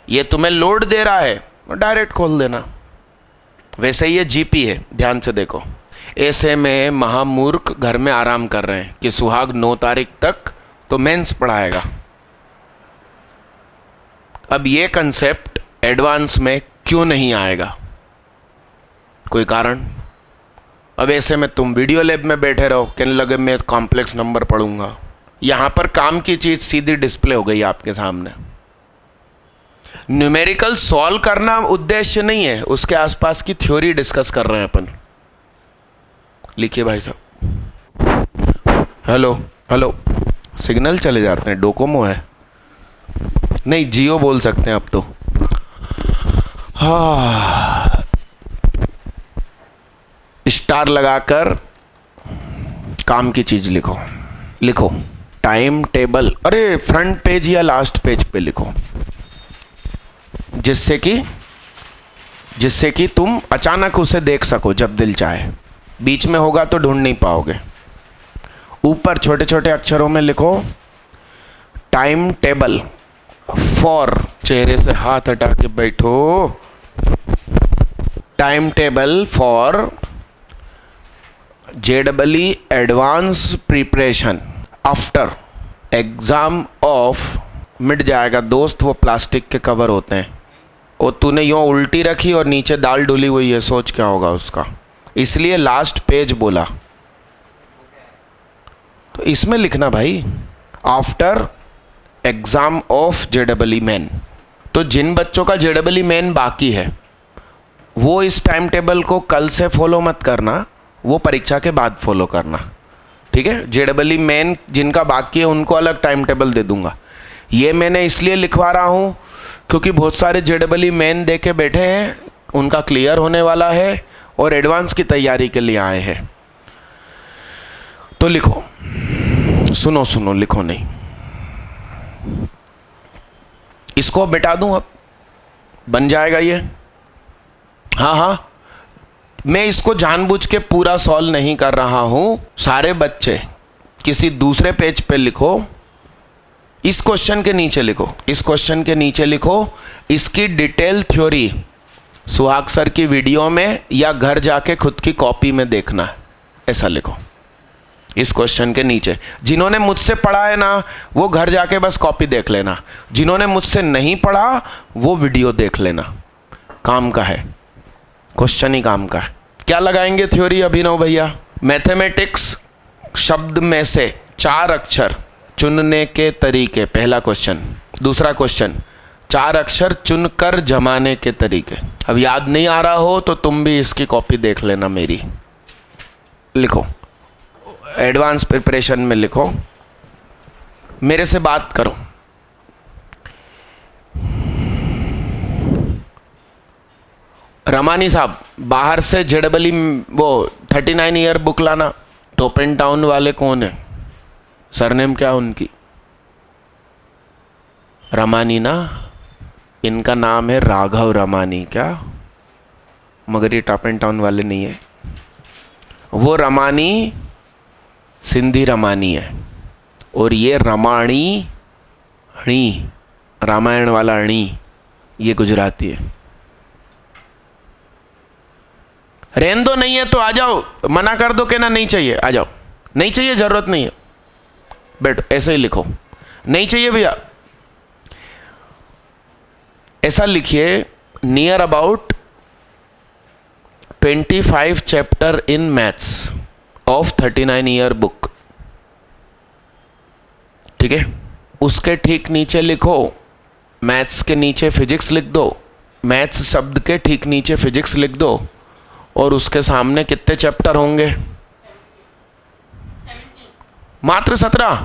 ये तुम्हें लोड दे रहा है, डायरेक्ट खोल देना। वैसे ये जीपी है, ध्यान से देखो। ऐसे में महामूर्ख घर में आराम कर रहे हैं कि सुहाग 9 तारीख तक तो मेंस पढ़ाएगा। अब ये कंसेप्ट एडवांस में क्यों नहीं आएगा? कोई कारण? अब ऐसे में तुम वीडियो लैब में बैठे रहो, कहने लगे मैं कॉम्प्लेक्स नंबर पढ़ूंगा। यहां पर काम की चीज सीधी डिस्प्ले हो गई आपके सामने। न्यूमेरिकल सॉल्व करना उद्देश्य नहीं है, उसके आसपास की थ्योरी डिस्कस कर रहे हैं अपन। लिखिए भाई साहब। हेलो हेलो, सिग्नल चले जाते हैं। डोकोमो है, नहीं जियो बोल सकते हैं अब तो। हाँ, स्टार लगाकर काम की चीज लिखो। लिखो टाइम टेबल, अरे फ्रंट पेज या लास्ट पेज पे लिखो, जिससे कि तुम अचानक उसे देख सको जब दिल चाहे। बीच में होगा तो ढूंढ नहीं पाओगे। ऊपर छोटे छोटे अक्षरों में लिखो टाइम टेबल फॉर, चेहरे से हाथ हटा के बैठो, time table for JEE advance preparation after exam of. मिट जाएगा दोस्त, वो प्लास्टिक के कवर होते हैं। और तूने यूं उल्टी रखी और नीचे दाल डुली हुई है, सोच क्या होगा उसका। इसलिए लास्ट पेज बोला। तो इसमें लिखना भाई after exam of JEE main. तो जिन बच्चों का JEE मेन बाकी है वो इस टाइम टेबल को कल से फॉलो मत करना, वो परीक्षा के बाद फॉलो करना, ठीक है। JEE मेन जिनका बाकी है उनको अलग टाइम टेबल दे दूंगा। ये मैंने इसलिए लिखवा रहा हूँ क्योंकि बहुत सारे JEE मेन दे के बैठे हैं, उनका क्लियर होने वाला है और एडवांस की तैयारी के लिए आए हैं। तो लिखो, सुनो सुनो, लिखो नहीं। इसको बिटा दूं, अब बन जाएगा ये। हाँ हाँ, मैं इसको जानबूझ के पूरा सॉल्व नहीं कर रहा हूं। सारे बच्चे किसी दूसरे पेज पे लिखो, इस क्वेश्चन के नीचे लिखो, इस क्वेश्चन के नीचे लिखो इसकी डिटेल थ्योरी सुहाग सर की वीडियो में या घर जाके खुद की कॉपी में देखना है, ऐसा लिखो इस क्वेश्चन के नीचे। जिन्होंने मुझसे पढ़ा है ना वो घर जाके बस कॉपी देख लेना, जिन्होंने मुझसे नहीं पढ़ा वो वीडियो देख लेना। काम का है, क्वेश्चन ही काम का है। क्या लगाएंगे थ्योरी अभिनव भैया? मैथमेटिक्स शब्द में से 4 अक्षर चुनने के तरीके, पहला क्वेश्चन। दूसरा क्वेश्चन, 4 अक्षर चुनकर जमाने के तरीके। अब याद नहीं आ रहा हो तो तुम भी इसकी कॉपी देख लेना मेरी। लिखो, एडवांस प्रिपरेशन में लिखो, मेरे से बात करो। रमानी साहब बाहर से JEE वो 39 ईयर बुक लाना। टॉप एंड टाउन वाले कौन है? सरनेम क्या उनकी? रमानी ना, इनका नाम है राघव रमानी। क्या? मगर ये टॉप एंड टाउन वाले नहीं है। वो रमानी सिंधी रमानी है और ये रमाणी अणी, रामायण वाला अणी, ये गुजराती है। रहने दो, नहीं है तो आ जाओ, मना कर दो कि ना नहीं चाहिए, आ जाओ। नहीं चाहिए, जरूरत नहीं है, बैठो, ऐसे ही लिखो। नहीं चाहिए भैया, ऐसा लिखिए, near about 25 chapter in maths of 39 year book, ठीक है। उसके ठीक नीचे लिखो, मैथ्स के नीचे फिजिक्स लिख दो, मैथ्स शब्द के ठीक नीचे फिजिक्स लिख दो, और उसके सामने कितने चैप्टर होंगे? 17। मात्र 17?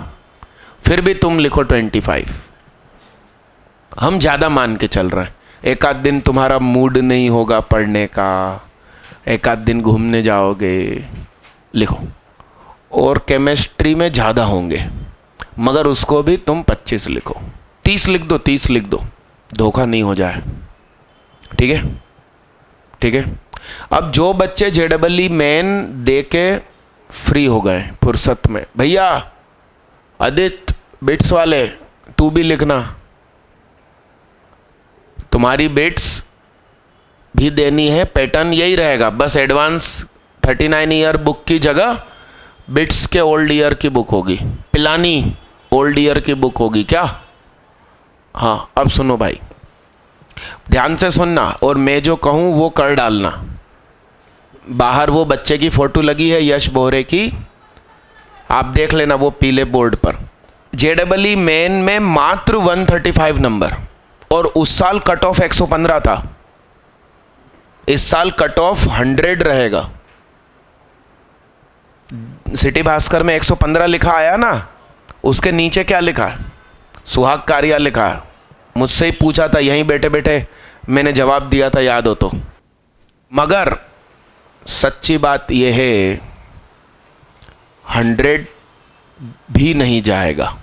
फिर भी तुम लिखो 25। हम ज्यादा मान के चल रहे हैं। एक आध दिन तुम्हारा मूड नहीं होगा पढ़ने का, एक आध दिन घूमने जाओगे, लिखो। और केमिस्ट्री में ज़्यादा होंगे, मगर उसको भी तुम 25 लिखो। 30 लिख दो, 30 लिख दो, धोखा नहीं हो जाए, ठीक है? ठीक है, अब जो बच्चे JEE मेन दे के फ्री हो गए फुर्सत में, भैया आदित्य बिट्स वाले तू भी लिखना, तुम्हारी बिट्स भी देनी है, पैटर्न यही रहेगा, बस एडवांस 39 ईयर बुक की जगह बिट्स के ओल्ड ईयर की बुक होगी, पिलानी ओल्ड ईयर की बुक होगी क्या? हाँ, अब सुनो भाई, ध्यान से सुनना और मैं जो कहूँ वो कर डालना। बाहर वो बच्चे की फोटो लगी है यश बोहरे की, आप देख लेना वो पीले बोर्ड पर। JEE मेन में मात्र 135 नंबर, और उस साल कट ऑफ 115 था, इस साल कट ऑफ 100 रहेगा। सिटी भास्कर में 115 लिखा आया ना, उसके नीचे क्या लिखा है? सुहाग कारिया लिखा है। मुझसे ही पूछा था यहीं बैठे बैठे, मैंने जवाब दिया था, याद हो तो। मगर सच्ची बात यह है 100 भी नहीं जाएगा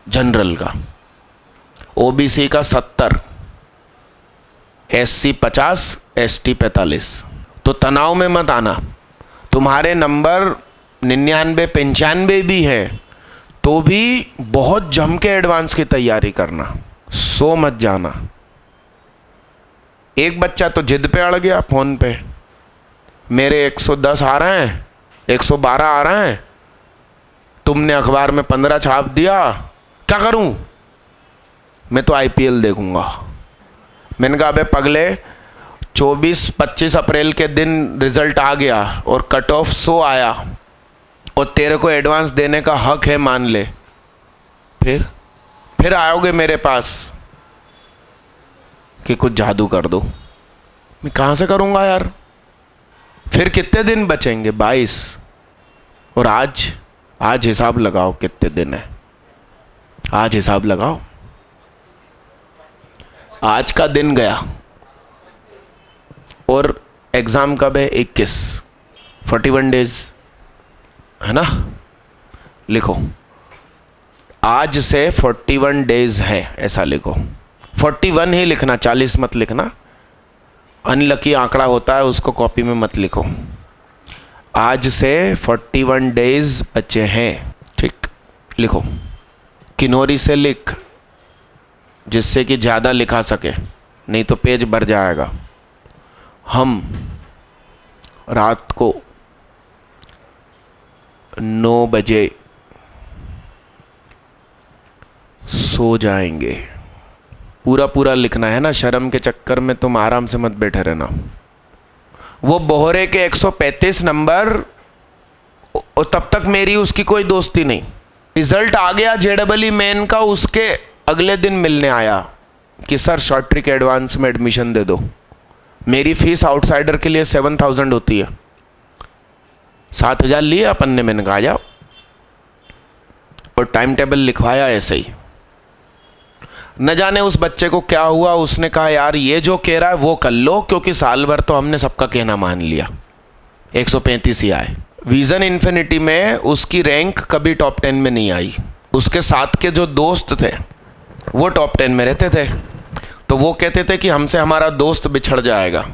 जनरल का, OBC का 70, SC 50, ST 45। तो तनाव में मत आना, तुम्हारे नंबर 99 95 भी है तो भी बहुत जम के एडवांस की तैयारी करना, सो मत जाना। एक बच्चा तो जिद पे अड़ गया फोन पे, मेरे 110 आ रहे हैं, 112 आ रहे हैं, तुमने अखबार में 15 छाप दिया, क्या करूं? मैं तो IPL देखूंगा। मैंने कहा अबे पगले, 24-25 अप्रैल के दिन रिजल्ट आ गया और कट ऑफ 100 आया और तेरे को एडवांस देने का हक है, मान ले, फिर आओगे मेरे पास कि कुछ जादू कर दो। मैं कहाँ से करूँगा यार? फिर कितने दिन बचेंगे? 22। और आज हिसाब लगाओ कितने दिन है, आज हिसाब लगाओ। आज का दिन गया और एग्ज़ाम कब है? 21, 41 डेज है ना। लिखो आज से 41 डेज है, ऐसा लिखो। 41 ही लिखना, 40 मत लिखना, अनलकी आंकड़ा होता है, उसको कॉपी में मत लिखो। आज से 41 डेज बचे हैं, ठीक, लिखो। किनोरी से लिख, जिससे कि ज़्यादा लिखा सके, नहीं तो पेज भर जाएगा। हम रात को 9 बजे सो जाएंगे। पूरा लिखना है ना, शर्म के चक्कर में तुम आराम से मत बैठे रहना। वो बोहरे के 135 नंबर, और तब तक मेरी उसकी कोई दोस्ती नहीं। रिजल्ट आ गया JEE मेन का, उसके अगले दिन मिलने आया कि सर शॉर्ट ट्रिक एडवांस में एडमिशन दे दो। मेरी फीस आउटसाइडर के लिए 7000 होती है, 7000 लिए अपन ने, मैंने कहा जाओ, और टाइम टेबल लिखवाया ऐसे ही। न जाने उस बच्चे को क्या हुआ, उसने कहा यार ये जो कह रहा है वो कर लो, क्योंकि साल भर तो हमने सबका कहना मान लिया। 135 ही आए। विजन इन्फिनिटी में उसकी रैंक कभी टॉप 10 में नहीं आई। उसके साथ के जो दोस्त थे वो टॉप 10 में रहते थे, तो वो कहते थे कि हमसे हमारा दोस्त बिछड़ जाएगा,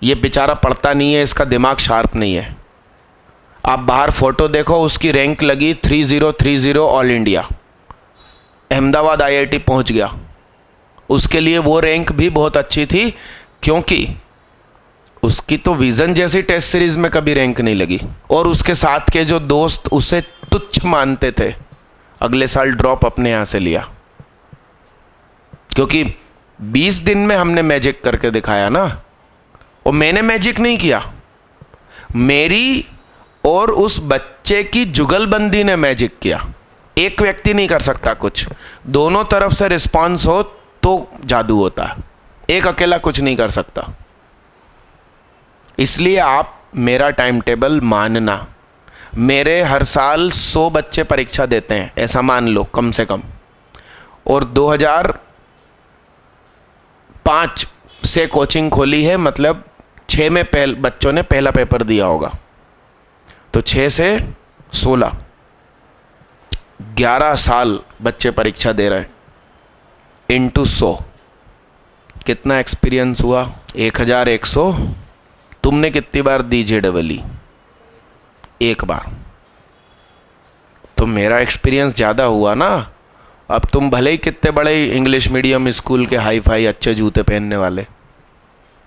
ये बेचारा पढ़ता नहीं है, इसका दिमाग शार्प नहीं है। आप बाहर फोटो देखो, उसकी रैंक लगी 3030 ऑल इंडिया, अहमदाबाद IIT पहुंच गया। उसके लिए वो रैंक भी बहुत अच्छी थी, क्योंकि उसकी तो विजन जैसी टेस्ट सीरीज में कभी रैंक नहीं लगी, और उसके साथ के जो दोस्त उसे तुच्छ मानते थे, अगले साल ड्रॉप अपने यहाँ से लिया। क्योंकि 20 दिन में हमने मैजिक करके दिखाया ना, और मैंने मैजिक नहीं किया, मेरी और उस बच्चे की जुगलबंदी ने मैजिक किया। एक व्यक्ति नहीं कर सकता कुछ, दोनों तरफ से रिस्पांस हो तो जादू होता है, एक अकेला कुछ नहीं कर सकता। इसलिए आप मेरा टाइम टेबल मानना। मेरे हर साल 100 बच्चे परीक्षा देते हैं, ऐसा मान लो कम से कम, और 2005 से कोचिंग खोली है, मतलब 6 में बच्चों ने पहला पेपर दिया होगा, तो 6 से 16 11 साल बच्चे परीक्षा दे रहे हैं, इंटू 100 कितना एक्सपीरियंस हुआ? 1100। तुमने कितनी बार दी JEE? एक बार। तो मेरा एक्सपीरियंस ज़्यादा हुआ ना। अब तुम भले ही कितने बड़े इंग्लिश मीडियम स्कूल के हाई फाई अच्छे जूते पहनने वाले,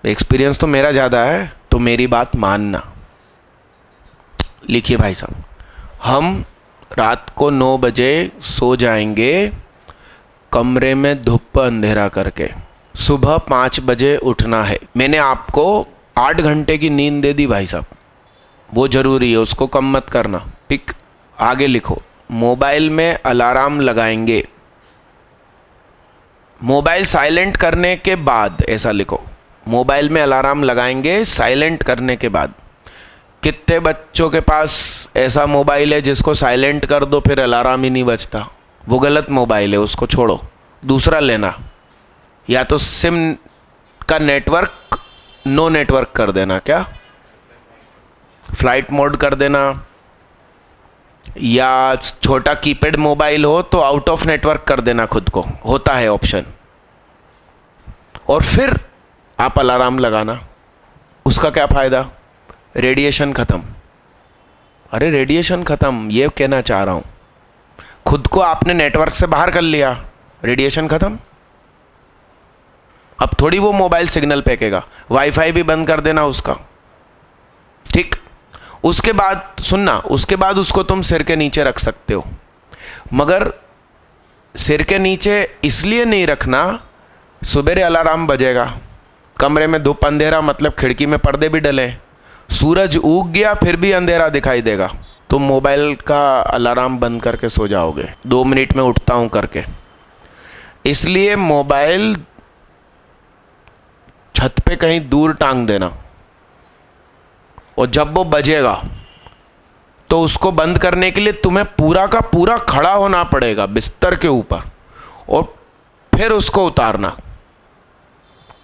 एक्सपीरियंस तो मेरा ज़्यादा है, तो मेरी बात मानना। लिखिए भाई साहब, हम रात को 9 बजे सो जाएंगे कमरे में धुप अंधेरा करके। सुबह 5 बजे उठना है। मैंने आपको 8 घंटे की नींद दे दी भाई साहब, वो ज़रूरी है, उसको कम मत करना। ठीक, आगे लिखो, मोबाइल में अलार्म लगाएंगे। मोबाइल साइलेंट करने के बाद, ऐसा लिखो, मोबाइल में अलार्म लगाएंगे साइलेंट करने के बाद। कितने बच्चों के पास ऐसा मोबाइल है जिसको साइलेंट कर दो फिर अलार्म ही नहीं बजता? वो गलत मोबाइल है, उसको छोड़ो, दूसरा लेना। या तो सिम का नेटवर्क नो नेटवर्क कर देना, क्या फ्लाइट मोड कर देना, या छोटा कीपैड मोबाइल हो तो आउट ऑफ नेटवर्क कर देना खुद को, होता है ऑप्शन। और फिर आप अलार्म लगाना। उसका क्या फ़ायदा? रेडिएशन ख़त्म। अरे रेडिएशन ख़त्म, ये कहना चाह रहा हूँ। खुद को आपने नेटवर्क से बाहर कर लिया, रेडिएशन ख़त्म। अब थोड़ी वो मोबाइल सिग्नल फेंकेगा। वाईफाई भी बंद कर देना उसका। ठीक, उसके बाद सुनना, उसके बाद उसको तुम सिर के नीचे रख सकते हो, मगर सिर के नीचे इसलिए नहीं रखना, सुबेरे अलार्म बजेगा, कमरे में धूप अंधेरा, मतलब खिड़की में पर्दे भी डले, सूरज उग गया फिर भी अंधेरा दिखाई देगा, तो मोबाइल का अलार्म बंद करके सो जाओगे, 2 मिनट में उठता हूँ करके। इसलिए मोबाइल छत पे कहीं दूर टांग देना, और जब वो बजेगा तो उसको बंद करने के लिए तुम्हें पूरा का पूरा खड़ा होना पड़ेगा बिस्तर के ऊपर, और फिर उसको उतारना।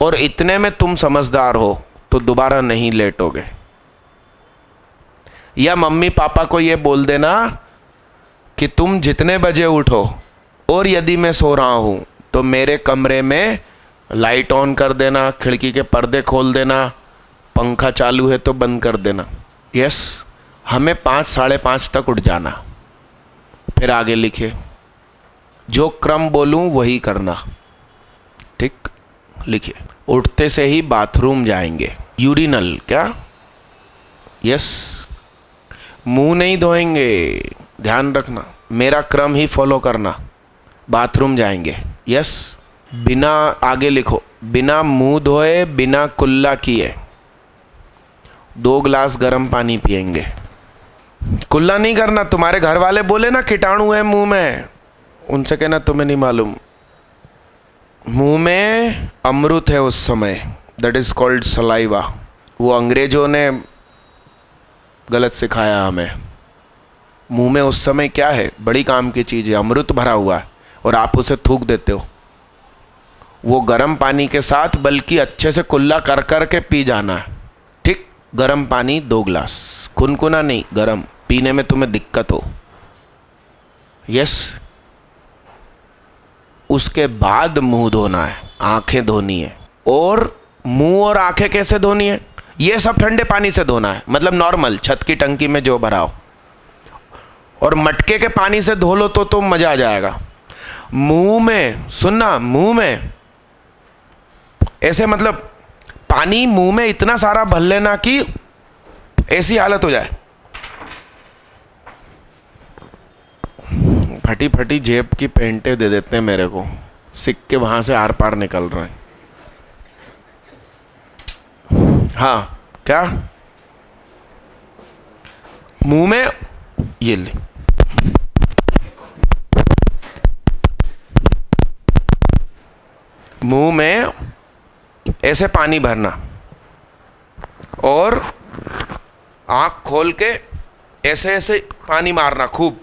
और इतने में तुम समझदार हो तो दोबारा नहीं लेटोगे। या मम्मी पापा को ये बोल देना कि तुम जितने बजे उठो, और यदि मैं सो रहा हूं तो मेरे कमरे में लाइट ऑन कर देना, खिड़की के पर्दे खोल देना, पंखा चालू है तो बंद कर देना। यस, हमें 5 साढ़े 5 तक उठ जाना। फिर आगे लिखिए, जो क्रम बोलूं वही करना। ठीक, लिखिए, उठते से ही बाथरूम जाएंगे, यूरिनल, क्या? यस, मुंह नहीं धोएंगे, ध्यान रखना, मेरा क्रम ही फॉलो करना। बाथरूम जाएंगे, यस। बिना, आगे लिखो, बिना मुंह धोए, बिना कुल्ला किए 2 गिलास गर्म पानी पिएंगे। कुल्ला नहीं करना। तुम्हारे घर वाले बोले ना कीटाणु है मुंह में, उनसे कहना तुम्हें नहीं मालूम, मुंह में अमृत है उस समय, दैट इज कॉल्ड सलाइवा। वो अंग्रेजों ने गलत सिखाया हमें। मुंह में उस समय क्या है, बड़ी काम की चीज़ है, अमृत भरा हुआ है, और आप उसे थूक देते हो। वो गर्म पानी के साथ, बल्कि अच्छे से कुल्ला कर कर के पी जाना है। ठीक, गर्म पानी 2 गिलास, कुनकुना नहीं, गर्म, पीने में तुम्हें दिक्कत हो। यस, उसके बाद मुंह धोना है, आंखें धोनी है। और मुंह और आंखें कैसे धोनी है? ये सब ठंडे पानी से धोना है, मतलब नॉर्मल छत की टंकी में जो भरा हो, और मटके के पानी से धो लो तो मजा आ जाएगा। मुंह में, सुनना, मुंह में ऐसे, मतलब पानी मुंह में इतना सारा भर लेना कि ऐसी हालत हो जाए, फटी फटी जेब की पेंटे दे देते हैं मेरे को, सिक्के वहां से आर पार निकल रहे हैं। हाँ, क्या? मुंह में ये ले, मुंह में ऐसे पानी भरना, और आंख खोल के ऐसे ऐसे पानी मारना खूब,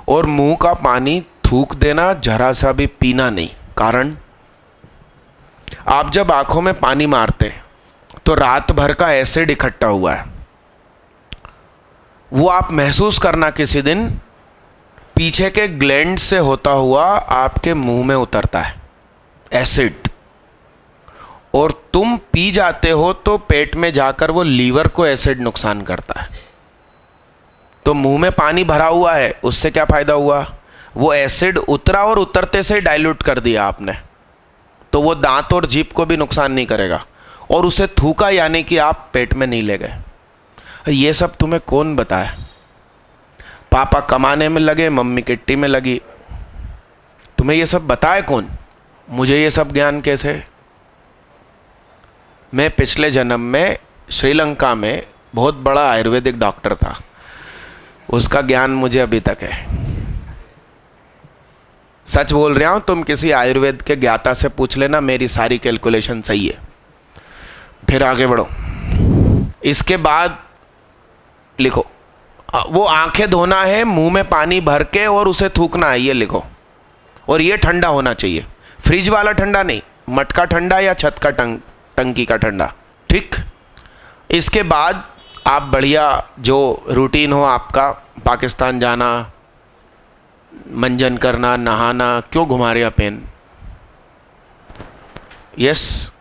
और मुंह का पानी थूक देना, जरा सा भी पीना नहीं। कारण, आप जब आंखों में पानी मारते तो रात भर का एसिड इकट्ठा हुआ है, वो आप महसूस करना किसी दिन पीछे के ग्लैंड से होता हुआ आपके मुंह में उतरता है। एसिड, और तुम पी जाते हो तो पेट में जाकर वो लीवर को एसिड नुकसान करता है। तो मुंह में पानी भरा हुआ है, उससे क्या फायदा हुआ? वो एसिड उतरा और उतरते से डाइल्यूट कर दिया आपने, तो वो दांत और जीभ को भी नुकसान नहीं करेगा, और उसे थूका यानी कि आप पेट में नहीं ले गए। ये सब तुम्हें कौन बताए? पापा कमाने में लगे, मम्मी किट्टी में लगी, तुम्हें ये सब बताए कौन? मुझे ये सब ज्ञान कैसे? मैं पिछले जन्म में श्रीलंका में बहुत बड़ा आयुर्वेदिक डॉक्टर था, उसका ज्ञान मुझे अभी तक है। सच बोल रहा हूं, तुम किसी आयुर्वेद के ज्ञाता से पूछ लेना, मेरी सारी कैलकुलेशन सही है। फिर आगे बढ़ो। इसके बाद लिखो, वो आंखें धोना है मुंह में पानी भर के और उसे थूकना है, ये लिखो। और ये ठंडा होना चाहिए, फ्रिज वाला ठंडा नहीं, मटका ठंडा या छत का टंकी का ठंडा, ठीक। इसके बाद आप बढ़िया जो रूटीन हो आपका, पाकिस्तान जाना, मंजन करना, नहाना, क्यों घुमा रहे पेन? यस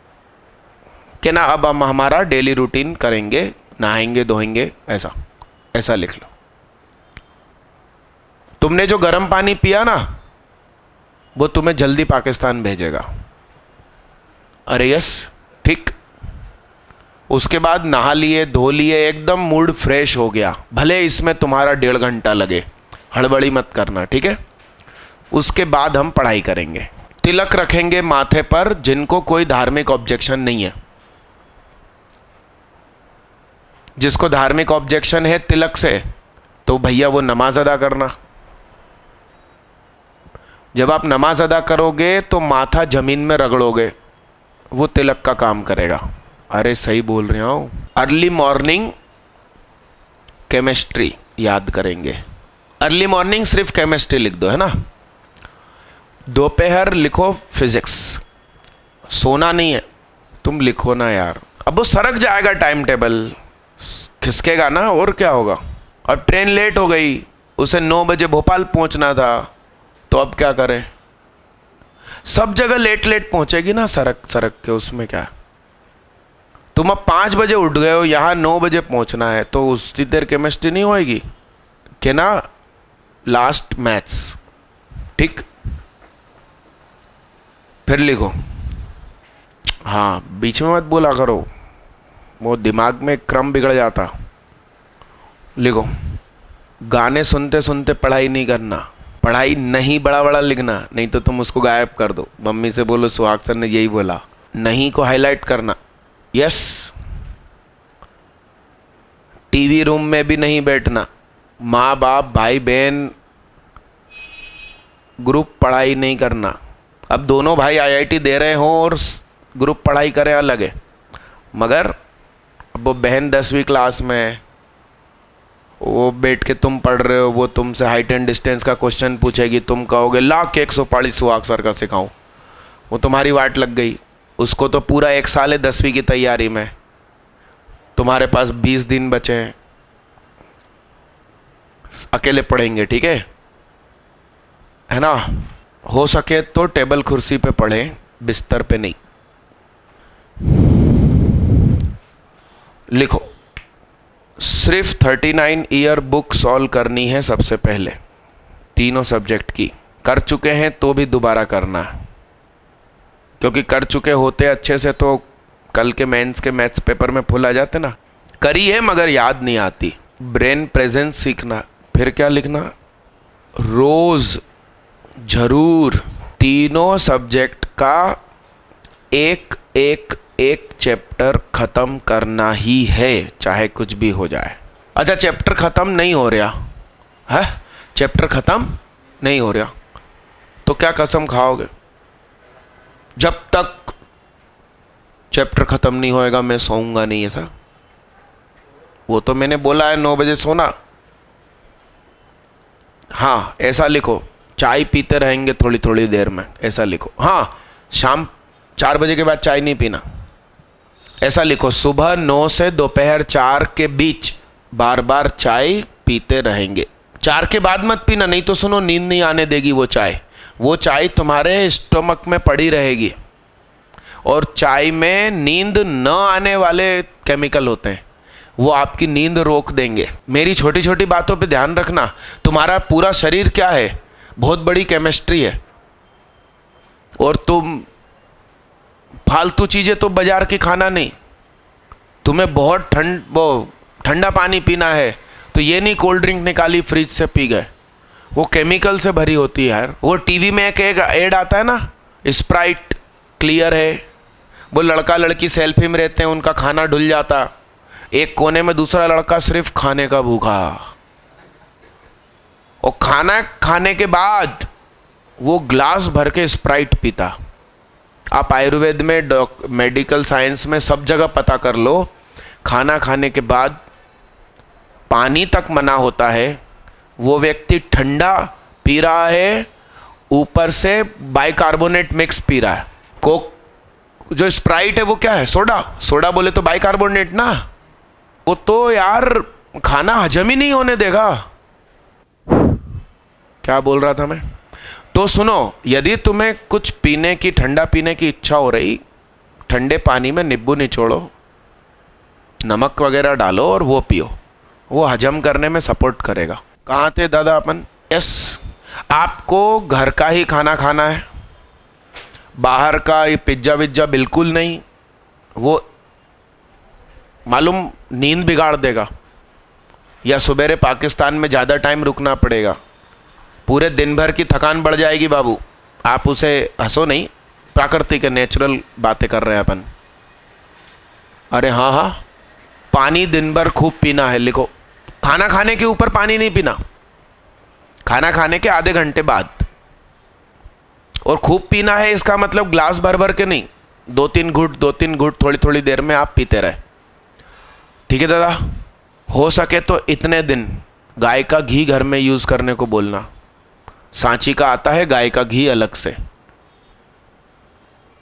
कि ना, अब हम हमारा डेली रूटीन करेंगे, नहाएंगे धोएंगे, ऐसा लिख लो। तुमने जो गर्म पानी पिया ना, वो तुम्हें जल्दी पाकिस्तान भेजेगा। अरे यस, ठीक। उसके बाद नहा लिए, धो लिए, एकदम मूड फ्रेश हो गया, भले इसमें तुम्हारा 1.5 घंटा लगे, हड़बड़ी मत करना, ठीक है। उसके बाद हम पढ़ाई करेंगे। तिलक रखेंगे माथे पर जिनको कोई धार्मिक ऑब्जेक्शन नहीं है। जिसको धार्मिक ऑब्जेक्शन है तिलक से, तो भैया वो नमाज अदा करना। जब आप नमाज अदा करोगे तो माथा जमीन में रगड़ोगे, वो तिलक का काम करेगा। अरे सही बोल रहा हूं। अर्ली मॉर्निंग केमिस्ट्री याद करेंगे। अर्ली मॉर्निंग सिर्फ केमिस्ट्री लिख दो, है ना। दोपहर लिखो फिजिक्स। सोना नहीं है, तुम लिखो ना यार, अब वो सरक जाएगा, टाइम टेबल खिसकेगा ना, और क्या होगा। और ट्रेन लेट हो गई, उसे 9 बजे भोपाल पहुंचना था, तो अब क्या करें? सब जगह लेट पहुंचेगी ना, सरक के, उसमें क्या। तुम अब 5 बजे उठ गए हो, यहाँ 9 बजे पहुंचना है, तो उसी देर केमिस्ट्री नहीं होएगी कि ना। लास्ट मैथ्स, ठीक। फिर लिखो, हाँ बीच में मत बोला करो, वो दिमाग में क्रम बिगड़ जाता। लिखो, गाने सुनते सुनते पढ़ाई नहीं करना, पढ़ाई नहीं बड़ा लिखना, नहीं तो तुम उसको गायब कर दो। मम्मी से बोलो सुहाग सर ने यही बोला, नहीं को हाईलाइट करना। यस, टीवी रूम में भी नहीं बैठना, माँ बाप भाई बहन ग्रुप पढ़ाई नहीं करना। अब दोनों भाई आईआईटी दे रहे हो और ग्रुप पढ़ाई करें अलग है, मगर अब वो बहन 10वीं क्लास में है, वो बैठ के तुम पढ़ रहे हो, वो तुमसे हाइट एंड डिस्टेंस का क्वेश्चन पूछेगी, तुम कहोगे लाख 100 पाड़ी सुहाग सर का सिखाऊं, वो तुम्हारी वाट लग गई। उसको तो पूरा 1 साल है 10वीं की तैयारी में, तुम्हारे पास 20 दिन बचे हैं, अकेले पढ़ेंगे, ठीक है ना। हो सके तो टेबल कुर्सी पे पढ़ें, बिस्तर पे नहीं। लिखो, सिर्फ 39 ईयर बुक सॉल्व करनी है सबसे पहले, तीनों सब्जेक्ट की। कर चुके हैं तो भी दोबारा करना है, क्योंकि कर चुके होते अच्छे से तो कल के मेंस के मैथ्स पेपर में फुल आ जाते ना। करी है मगर याद नहीं आती। ब्रेन प्रेजेंस सीखना। फिर क्या लिखना? रोज जरूर तीनों सब्जेक्ट का एक चैप्टर खत्म करना ही है, चाहे कुछ भी हो जाए। अच्छा, चैप्टर खत्म नहीं हो रहा है, चैप्टर खत्म नहीं हो रहा तो क्या कसम खाओगे? जब तक चैप्टर खत्म नहीं होएगा मैं सोऊंगा नहीं, ऐसा? वो तो मैंने बोला है 9 बजे सोना। हाँ, ऐसा लिखो, चाय पीते रहेंगे थोड़ी थोड़ी देर में, ऐसा लिखो। हाँ, शाम 4 बजे के बाद चाय नहीं पीना, ऐसा लिखो। सुबह 9 से दोपहर 4 के बीच बार बार चाय पीते रहेंगे। 4 के बाद मत पीना, नहीं तो सुनो नींद नहीं आने देगी वो चाय। वो चाय तुम्हारे स्टोमक में पड़ी रहेगी। और चाय में नींद न आने वाले केमिकल होते हैं, वो आपकी नींद रोक देंगे। मेरी छोटी छोटी बातों पे ध्यान रखना। तुम्हारा पूरा शरीर क्या है, बहुत बड़ी केमिस्ट्री है, और तुम फालतू चीजें तो बाजार की खाना नहीं। तुम्हें बहुत ठंडा पानी पीना है तो ये नहीं कोल्ड ड्रिंक निकाली फ्रिज से पी गए, वो केमिकल से भरी होती है यार। वो टीवी में एक एड आता है ना, स्प्राइट क्लियर है, वो लड़का लड़की सेल्फी में रहते हैं, उनका खाना ढुल जाता, एक कोने में दूसरा लड़का सिर्फ खाने का भूखा, और खाना खाने के बाद वो ग्लास भर के स्प्राइट पीता। आप आयुर्वेद में, मेडिकल साइंस में सब जगह पता कर लो, खाना खाने के बाद पानी तक मना होता है। वो व्यक्ति ठंडा पी रहा है, ऊपर से बाइकार्बोनेट मिक्स पी रहा है। कोक, जो स्प्राइट है वो क्या है, सोडा बोले तो बाइकार्बोनेट ना, वो तो यार खाना हजम ही नहीं होने देगा। क्या बोल रहा था मैं? तो सुनो, यदि तुम्हें कुछ पीने की, ठंडा पीने की इच्छा हो रही, ठंडे पानी में नींबू निचोड़ो, नमक वगैरह डालो और वो पियो, वो हजम करने में सपोर्ट करेगा। कहाँ थे दादा अपन? यस, आपको घर का ही खाना खाना है, बाहर का ये पिज्जा विज्जा बिल्कुल नहीं, वो मालूम नींद बिगाड़ देगा, या सुबेरे पाकिस्तान में ज़्यादा टाइम रुकना पड़ेगा, पूरे दिन भर की थकान बढ़ जाएगी बाबू। आप उसे हंसो नहीं, प्राकृतिक नेचुरल बातें कर रहे हैं अपन। अरे हाँ हाँ, पानी दिन भर खूब पीना है, लिखो। खाना खाने के ऊपर पानी नहीं पीना, खाना खाने के आधे घंटे बाद। और खूब पीना है इसका मतलब ग्लास भर भर के नहीं, 2-3 घुट थोड़ी थोड़ी देर में आप पीते रहे। ठीक है दादा? हो सके तो इतने दिन गाय का घी घर में यूज करने को बोलना। सांची का आता है गाय का घी अलग से,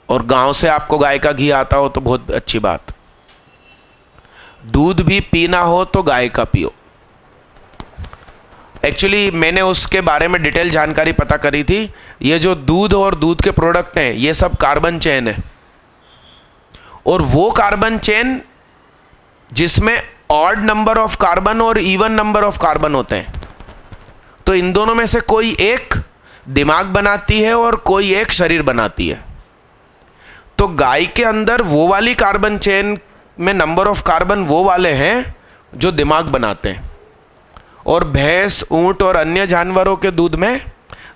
और गांव से आपको गाय का घी आता हो तो बहुत अच्छी बात। दूध भी पीना हो तो गाय का पियो। एक्चुअली मैंने उसके बारे में डिटेल जानकारी पता करी थी। ये जो दूध और दूध के प्रोडक्ट हैं, ये सब कार्बन चेन है, और वो कार्बन चेन जिसमें ऑड नंबर ऑफ कार्बन और इवन नंबर ऑफ कार्बन होते हैं। तो इन दोनों में से कोई एक दिमाग बनाती है और कोई एक शरीर बनाती है। तो गाय के अंदर वो वाली कार्बन चेन में नंबर ऑफ कार्बन वो वाले हैं जो दिमाग बनाते हैं, और भैंस, ऊंट और अन्य जानवरों के दूध में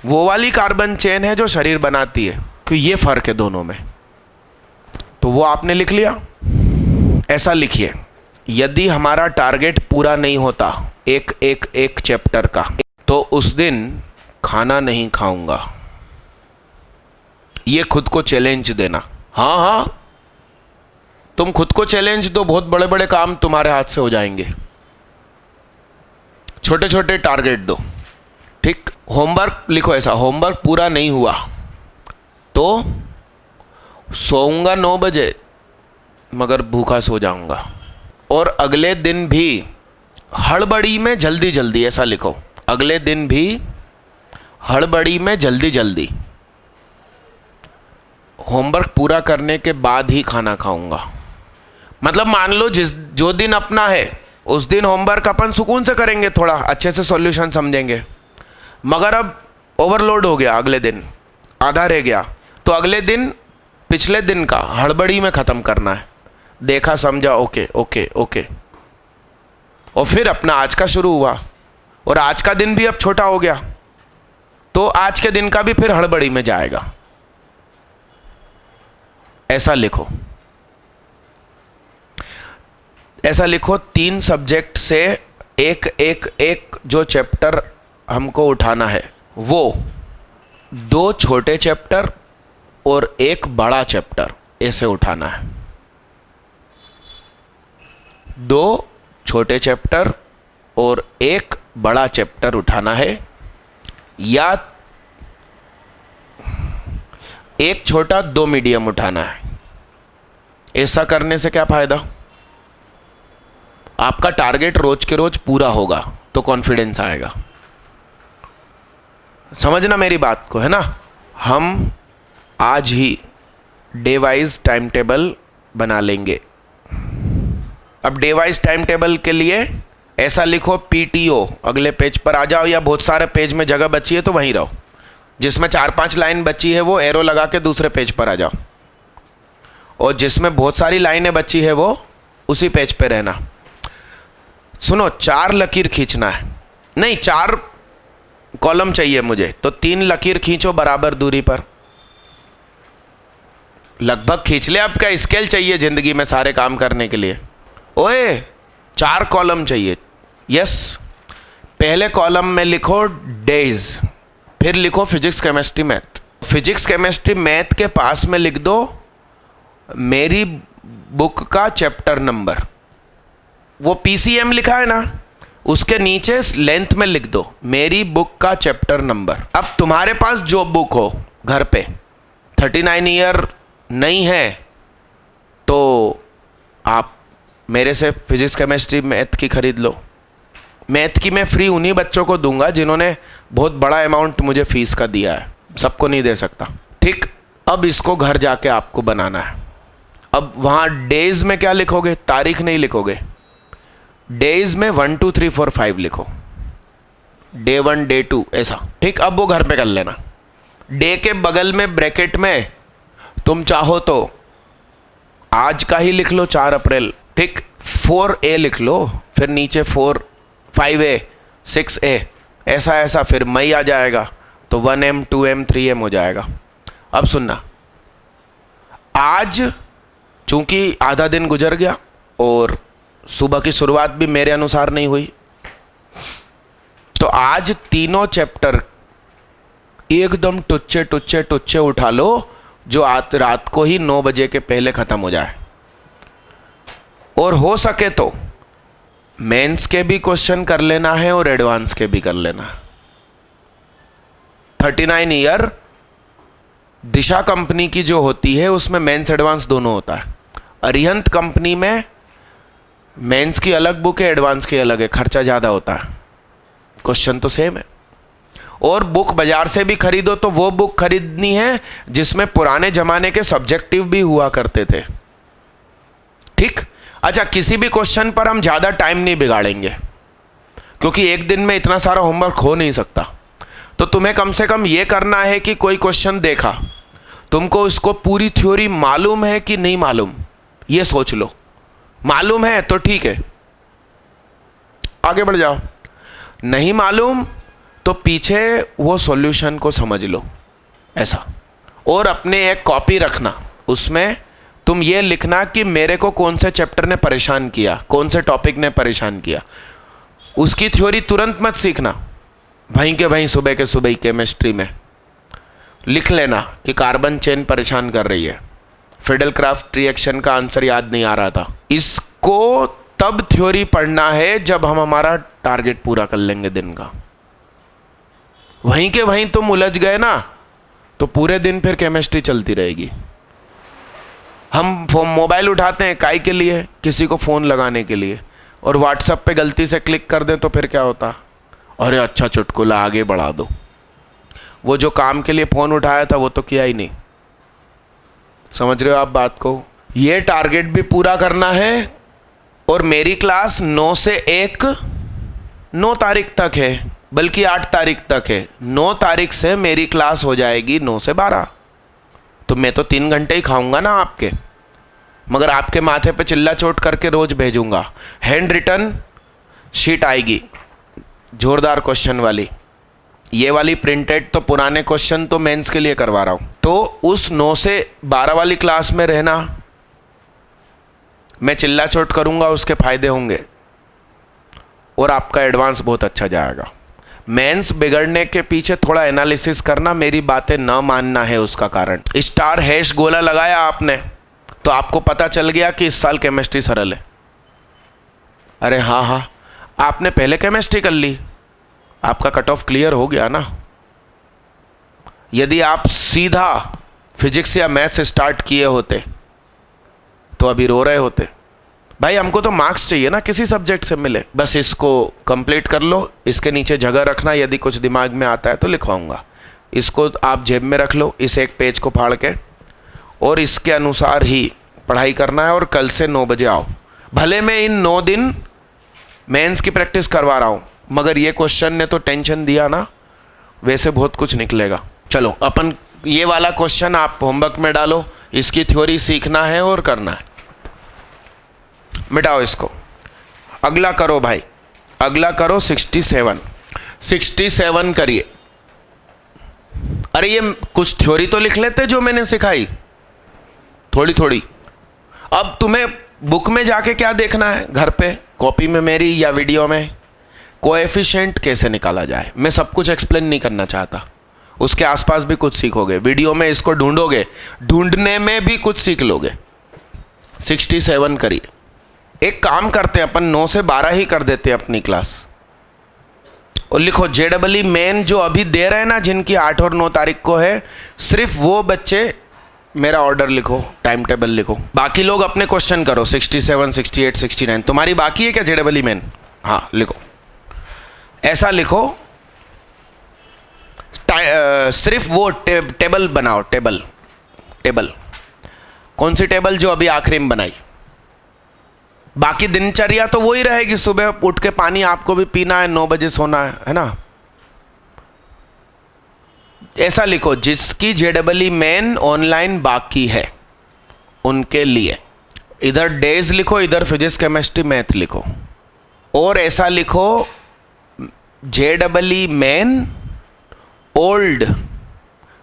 वो वाली कार्बन चेन है जो शरीर बनाती है। कि ये फर्क है दोनों में। तो वो आपने लिख लिया। ऐसा लिखिए, यदि हमारा टारगेट पूरा नहीं होता एक चैप्टर का, तो उस दिन खाना नहीं खाऊंगा। ये खुद को चैलेंज देना। हाँ हाँ, तुम खुद को चैलेंज दो, बहुत बड़े बड़े काम तुम्हारे हाथ से हो जाएंगे। छोटे छोटे टारगेट दो। ठीक, होमवर्क लिखो ऐसा, होमवर्क पूरा नहीं हुआ तो सोऊंगा 9 बजे, मगर भूखा सो जाऊंगा। और अगले दिन भी हड़बड़ी में जल्दी जल्दी, ऐसा लिखो, अगले दिन भी हड़बड़ी में जल्दी जल्दी, होमवर्क पूरा करने के बाद ही खाना खाऊंगा। मतलब मान लो जो दिन अपना है उस दिन होमवर्क अपन सुकून से करेंगे, थोड़ा अच्छे से सॉल्यूशन समझेंगे। मगर अब ओवरलोड हो गया, अगले दिन आधा रह गया, तो अगले दिन पिछले दिन का हड़बड़ी में ख़त्म करना है। देखा, समझा, ओके ओके ओके, और फिर अपना आज का शुरू हुआ। और आज का दिन भी अब छोटा हो गया, तो आज के दिन का भी फिर हड़बड़ी में जाएगा। ऐसा लिखो, ऐसा लिखो। 3 सब्जेक्ट से एक जो चैप्टर हमको उठाना है, वो 2 छोटे चैप्टर और 1 बड़ा चैप्टर ऐसे उठाना है। 2 छोटे चैप्टर और 1 बड़ा चैप्टर उठाना है, या 1 छोटा 2 मीडियम उठाना है। ऐसा करने से क्या फायदा? आपका टारगेट रोज के रोज पूरा होगा तो कॉन्फिडेंस आएगा। समझना मेरी बात को, है ना? हम आज ही डे वाइज टाइम टेबल बना लेंगे। अब डे वाइज टाइम टेबल के लिए ऐसा लिखो, PTO, अगले पेज पर आ जाओ, या बहुत सारे पेज में जगह बची है तो वहीं रहो, जिसमें 4-5 लाइन बची है वो एरो लगा के दूसरे पेज पर आ जाओ, और जिसमें बहुत सारी लाइनें बची है वो उसी पेज पे रहना। सुनो, 4 लकीर खींचना है, नहीं 4 कॉलम चाहिए मुझे, तो 3 लकीर खींचो बराबर दूरी पर, लगभग खींच ले। अब क्या स्केल चाहिए जिंदगी में सारे काम करने के लिए? ओए 4 कॉलम चाहिए। यस, पहले कॉलम में लिखो डेज, फिर लिखो physics chemistry math. Physics chemistry math के पास में लिख दो मेरी बुक का चैप्टर नंबर, वो PCM लिखा है ना, उसके नीचे लेंथ में लिख दो मेरी बुक का चैप्टर नंबर। अब तुम्हारे पास जो बुक हो घर पे 39 ईयर नहीं है तो आप मेरे से फिजिक्स केमिस्ट्री मैथ की खरीद लो। मैथ की मैं फ्री उन्हीं बच्चों को दूंगा जिन्होंने बहुत बड़ा अमाउंट मुझे फीस का दिया है, सबको नहीं दे सकता। ठीक, अब इसको घर जाके आपको बनाना है। अब वहाँ डेज में क्या लिखोगे? तारीख नहीं लिखोगे, डेज में 1 2 3 4 5 लिखो, डे 1 डे 2 ऐसा। ठीक, अब वो घर पे कर लेना। डे के बगल में ब्रैकेट में तुम चाहो तो आज का ही लिख लो, 4 अप्रैल। ठीक, 4A लिख लो, फिर नीचे 4 5A 6A ऐसा ऐसा, फिर मई आ जाएगा तो 1M 2M 3M हो जाएगा। अब सुनना, आज चूंकि आधा दिन गुजर गया और सुबह की शुरुआत भी मेरे अनुसार नहीं हुई, तो आज तीनों चैप्टर एकदम टुच्चे टुच्चे टुच्चे उठा लो, जो आज रात को ही 9 बजे के पहले खत्म हो जाए। और हो सके तो मेंस के भी क्वेश्चन कर लेना है और एडवांस के भी कर लेना। 39 ईयर दिशा कंपनी की जो होती है उसमें मेंस एडवांस दोनों होता है। अरिहंत कंपनी में मेंस की अलग बुक है, एडवांस की अलग है, खर्चा ज़्यादा होता है, क्वेश्चन तो सेम है। और बुक बाजार से भी खरीदो तो वो बुक खरीदनी है जिसमें पुराने जमाने के सब्जेक्टिव भी हुआ करते थे। ठीक, अच्छा, किसी भी क्वेश्चन पर हम ज़्यादा टाइम नहीं बिगाड़ेंगे क्योंकि एक दिन में इतना सारा होमवर्क हो नहीं सकता। तो तुम्हें कम से कम ये करना है कि कोई क्वेश्चन देखा, तुमको उसको पूरी थ्योरी मालूम है कि नहीं मालूम, ये सोच लो। मालूम है तो ठीक है, आगे बढ़ जाओ। नहीं मालूम तो पीछे वो सॉल्यूशन को समझ लो ऐसा। और अपने एक कॉपी रखना, उसमें तुम ये लिखना कि मेरे को कौन से चैप्टर ने परेशान किया, कौन से टॉपिक ने परेशान किया। उसकी थ्योरी तुरंत मत सीखना, वहीं के वहीं सुबह के सुबह केमिस्ट्री में लिख लेना कि कार्बन चेन परेशान कर रही है। फिडेल क्राफ्ट रिएक्शन का आंसर याद नहीं आ रहा था। इसको तब थ्योरी पढ़ना है जब हम हमारा टारगेट पूरा कर लेंगे दिन का। वहीं के वहीं तुम उलझ गए ना तो पूरे दिन फिर केमिस्ट्री चलती रहेगी। हम मोबाइल उठाते हैं काहे के लिए? किसी को फ़ोन लगाने के लिए, और व्हाट्सएप पे गलती से क्लिक कर दें तो फिर क्या होता? अरे अच्छा चुटकुला आगे बढ़ा दो। वो जो काम के लिए फ़ोन उठाया था वो तो किया ही नहीं। समझ रहे हो आप बात को? ये टारगेट भी पूरा करना है। और मेरी क्लास 9 से 1 9 तारीख तक है, बल्कि 8 तारीख तक है। 9 तारीख से मेरी क्लास हो जाएगी 9 से 12। तो मैं तो 3 घंटे ही खाऊंगा ना आपके, मगर आपके माथे पे चिल्ला चोट करके रोज भेजूंगा। हैंड रिटन शीट आएगी जोरदार क्वेश्चन वाली, ये वाली प्रिंटेड तो पुराने क्वेश्चन तो मेंस के लिए करवा रहा हूं। तो उस 9 से 12 वाली क्लास में रहना, मैं चिल्ला चोट करूंगा, उसके फायदे होंगे और आपका एडवांस बहुत अच्छा जाएगा। मेंस बिगड़ने के पीछे थोड़ा एनालिसिस करना, मेरी बातें न मानना है उसका कारण। स्टार हैश गोला लगाया आपने तो आपको पता चल गया कि इस साल केमिस्ट्री सरल है। अरे हाँ हाँ, आपने पहले केमिस्ट्री कर ली, आपका कट ऑफ क्लियर हो गया ना। यदि आप सीधा फिजिक्स या मैथ्स स्टार्ट किए होते तो अभी रो रहे होते। भाई हमको तो मार्क्स चाहिए ना, किसी सब्जेक्ट से मिले। बस इसको कंप्लीट कर लो, इसके नीचे जगह रखना, यदि कुछ दिमाग में आता है तो लिखवाऊंगा। इसको आप जेब में रख लो, इस एक पेज को फाड़ के, और इसके अनुसार ही पढ़ाई करना है और कल से 9 बजे आओ। भले मैं इन 9 दिन मेंस की प्रैक्टिस करवा रहा हूँ, मगर ये क्वेश्चन ने तो टेंशन दिया ना, वैसे बहुत कुछ निकलेगा। चलो अपन ये वाला क्वेश्चन आप होमवर्क में डालो, इसकी थ्योरी सीखना है और करना है। मिटाओ इसको, अगला करो भाई, अगला करो 67 करिए। अरे ये कुछ थ्योरी तो लिख लेते जो मैंने सिखाई, थोड़ी थोड़ी। अब तुम्हें बुक में जाके क्या देखना है, घर पे कॉपी में मेरी या वीडियो में, कोएफिशिएंट कैसे निकाला जाए। मैं सब कुछ एक्सप्लेन नहीं करना चाहता, उसके आसपास भी कुछ सीखोगे। वीडियो में इसको ढूंढोगे, ढूंढने में भी कुछ सीख लोगे। 67 करिए। एक काम करते हैं अपन, 9 से 12 ही कर देते हैं अपनी क्लास। और लिखो JEE मेन जो अभी दे रहे हैं ना, जिनकी 8 और 9 तारीख को है, सिर्फ वो बच्चे मेरा ऑर्डर लिखो, टाइम टेबल लिखो। बाकी लोग अपने क्वेश्चन करो 67, 68, 69। तुम्हारी बाकी है क्या JEE मेन? हाँ लिखो, ऐसा लिखो। सिर्फ वो टेबल बनाओ, टेबल। कौन सी टेबल? जो अभी आखिरी में बनाई। बाकी दिनचर्या तो वही रहेगी, सुबह उठ के पानी आपको भी पीना है, 9 बजे सोना है ना। ऐसा लिखो, जिसकी JEE मेन ऑनलाइन बाकी है उनके लिए। इधर डेज लिखो, इधर फिजिक्स केमिस्ट्री मैथ लिखो। और ऐसा लिखो, JEE main old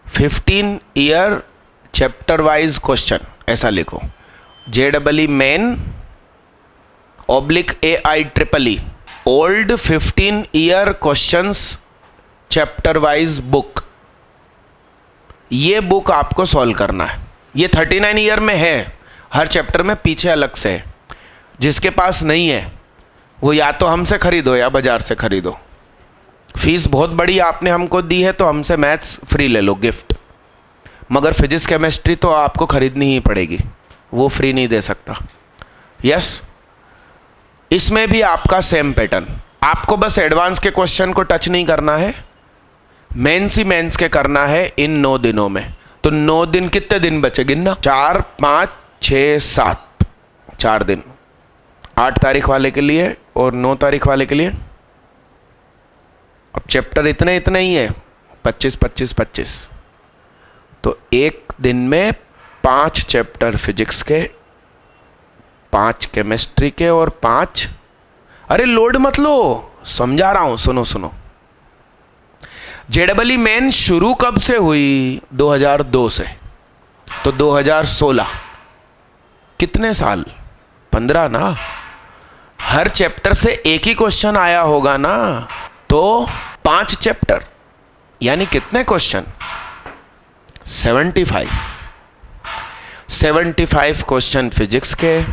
15 year chapter wise question, ऐसा लिखो। JEE main /AIEEE old 15 year questions chapter wise book. ये बुक आपको सॉल्व करना है। ये 39 ईयर में है, हर चैप्टर में पीछे अलग से है। जिसके पास नहीं है वो या तो हमसे खरीदो या बाजार से खरीदो। फीस बहुत बड़ी आपने हमको दी है, तो हमसे मैथ्स फ्री ले लो, गिफ्ट। मगर फिजिक्स केमिस्ट्री तो आपको खरीदनी ही पड़ेगी, वो फ्री नहीं दे सकता। यस, इसमें भी आपका सेम पैटर्न। आपको बस एडवांस के क्वेश्चन को टच नहीं करना है, मेंस ही मेंस के करना है इन 9 दिनों में। तो 9 दिन, कितने दिन बचे गिनना? 4, 5, 6, 7, 4 दिन। 8 तारीख वाले के लिए और 9 तारीख वाले के लिए। अब चैप्टर इतने ही है, 25, 25, 25। तो एक दिन में 5 चैप्टर फिजिक्स के, 5 केमिस्ट्री के और 5। अरे लोड मत लो, समझा रहा हूं, सुनो। JEE मेन शुरू कब से हुई? 2002 से। तो 2016, कितने साल? 15 ना। हर चैप्टर से एक ही क्वेश्चन आया होगा ना, तो 5 चैप्टर यानी कितने क्वेश्चन? 75 क्वेश्चन फिजिक्स के,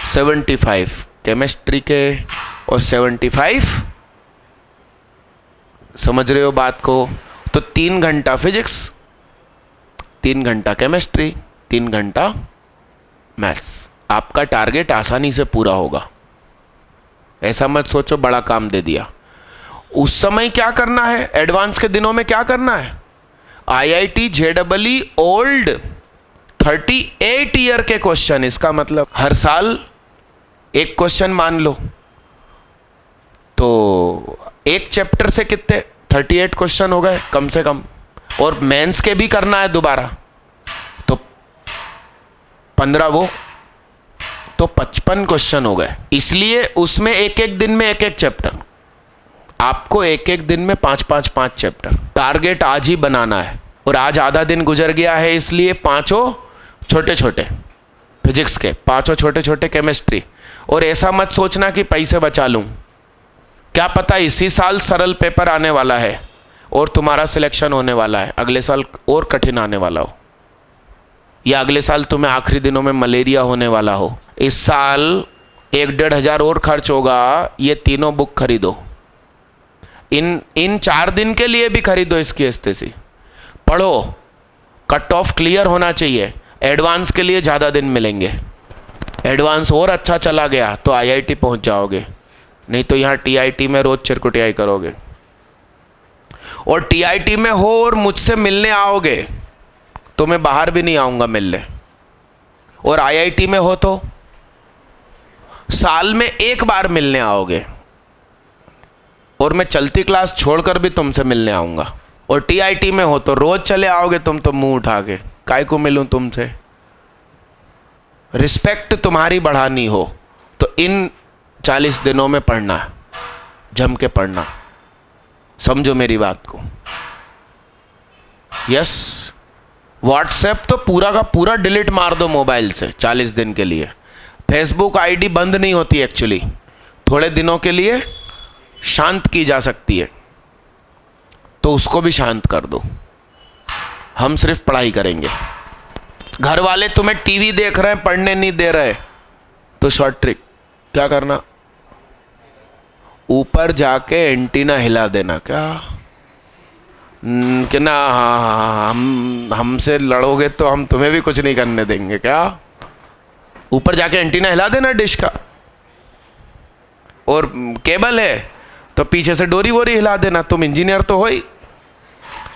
75 केमिस्ट्री के और 75, समझ रहे हो बात को? तो 3 घंटा फिजिक्स, 3 घंटा केमिस्ट्री, 3 घंटा मैथ्स। आपका टारगेट आसानी से पूरा होगा। ऐसा मत सोचो बड़ा काम दे दिया। उस समय क्या करना है, एडवांस के दिनों में क्या करना है? IIT JEE ओल्ड 38 ईयर के क्वेश्चन। इसका मतलब हर साल एक क्वेश्चन मान लो, तो एक चैप्टर से कितने? 38 क्वेश्चन हो गए कम से कम। और मेंस के भी करना है दोबारा, तो 15 वो, तो 55 क्वेश्चन हो गए। इसलिए उसमें एक दिन में एक चैप्टर। आपको एक दिन में 5 चैप्टर। टारगेट आज ही बनाना है। और आज आधा दिन गुजर गया है, इसलिए 5 छोटे फिजिक्स के, 5 छोटे केमिस्ट्री। और ऐसा मत सोचना कि पैसे बचा लूं। क्या पता इसी साल सरल पेपर आने वाला है और तुम्हारा सिलेक्शन होने वाला है, अगले साल और कठिन आने वाला हो, या अगले साल तुम्हें आखिरी दिनों में मलेरिया होने वाला हो। इस साल 1-1.5 हज़ार और खर्च होगा। ये तीनों बुक खरीदो, इन 4 दिन के लिए भी खरीदो इसकी एसटीसी। पढ़ो, कट ऑफ क्लियर होना चाहिए। एडवांस के लिए ज़्यादा दिन मिलेंगे। एडवांस और अच्छा चला गया तो IIT पहुंच जाओगे, नहीं तो यहाँ TIT में रोज चिरकुटियाई करोगे। और TIT में हो और मुझसे मिलने आओगे तो मैं बाहर भी नहीं आऊँगा मिलने। और IIT में हो तो साल में एक बार मिलने आओगे, और मैं चलती क्लास छोड़कर भी तुमसे मिलने आऊँगा। और TIT में हो तो रोज चले आओगे तुम तो मुंह उठा के, काय को मिलूं तुमसे। रिस्पेक्ट तुम्हारी बढ़ानी हो तो इन 40 दिनों में पढ़ना है, जम के पढ़ना। समझो मेरी बात को। यस, व्हाट्सएप तो पूरा का पूरा डिलीट मार दो मोबाइल से 40 दिन के लिए। फेसबुक ID बंद नहीं होती एक्चुअली, थोड़े दिनों के लिए शांत की जा सकती है, तो उसको भी शांत कर दो। हम सिर्फ पढ़ाई करेंगे। घर वाले तुम्हें टीवी देख रहे हैं, पढ़ने नहीं दे रहे, तो शॉर्ट ट्रिक क्या करना, ऊपर जाके एंटीना हिला देना। क्या कि ना, हाँ, हमसे लड़ोगे तो हम तुम्हें भी कुछ नहीं करने देंगे। क्या ऊपर जाके एंटीना हिला देना डिश का, और केबल है तो पीछे से डोरी वोरी हिला देना। तुम इंजीनियर तो हो ही,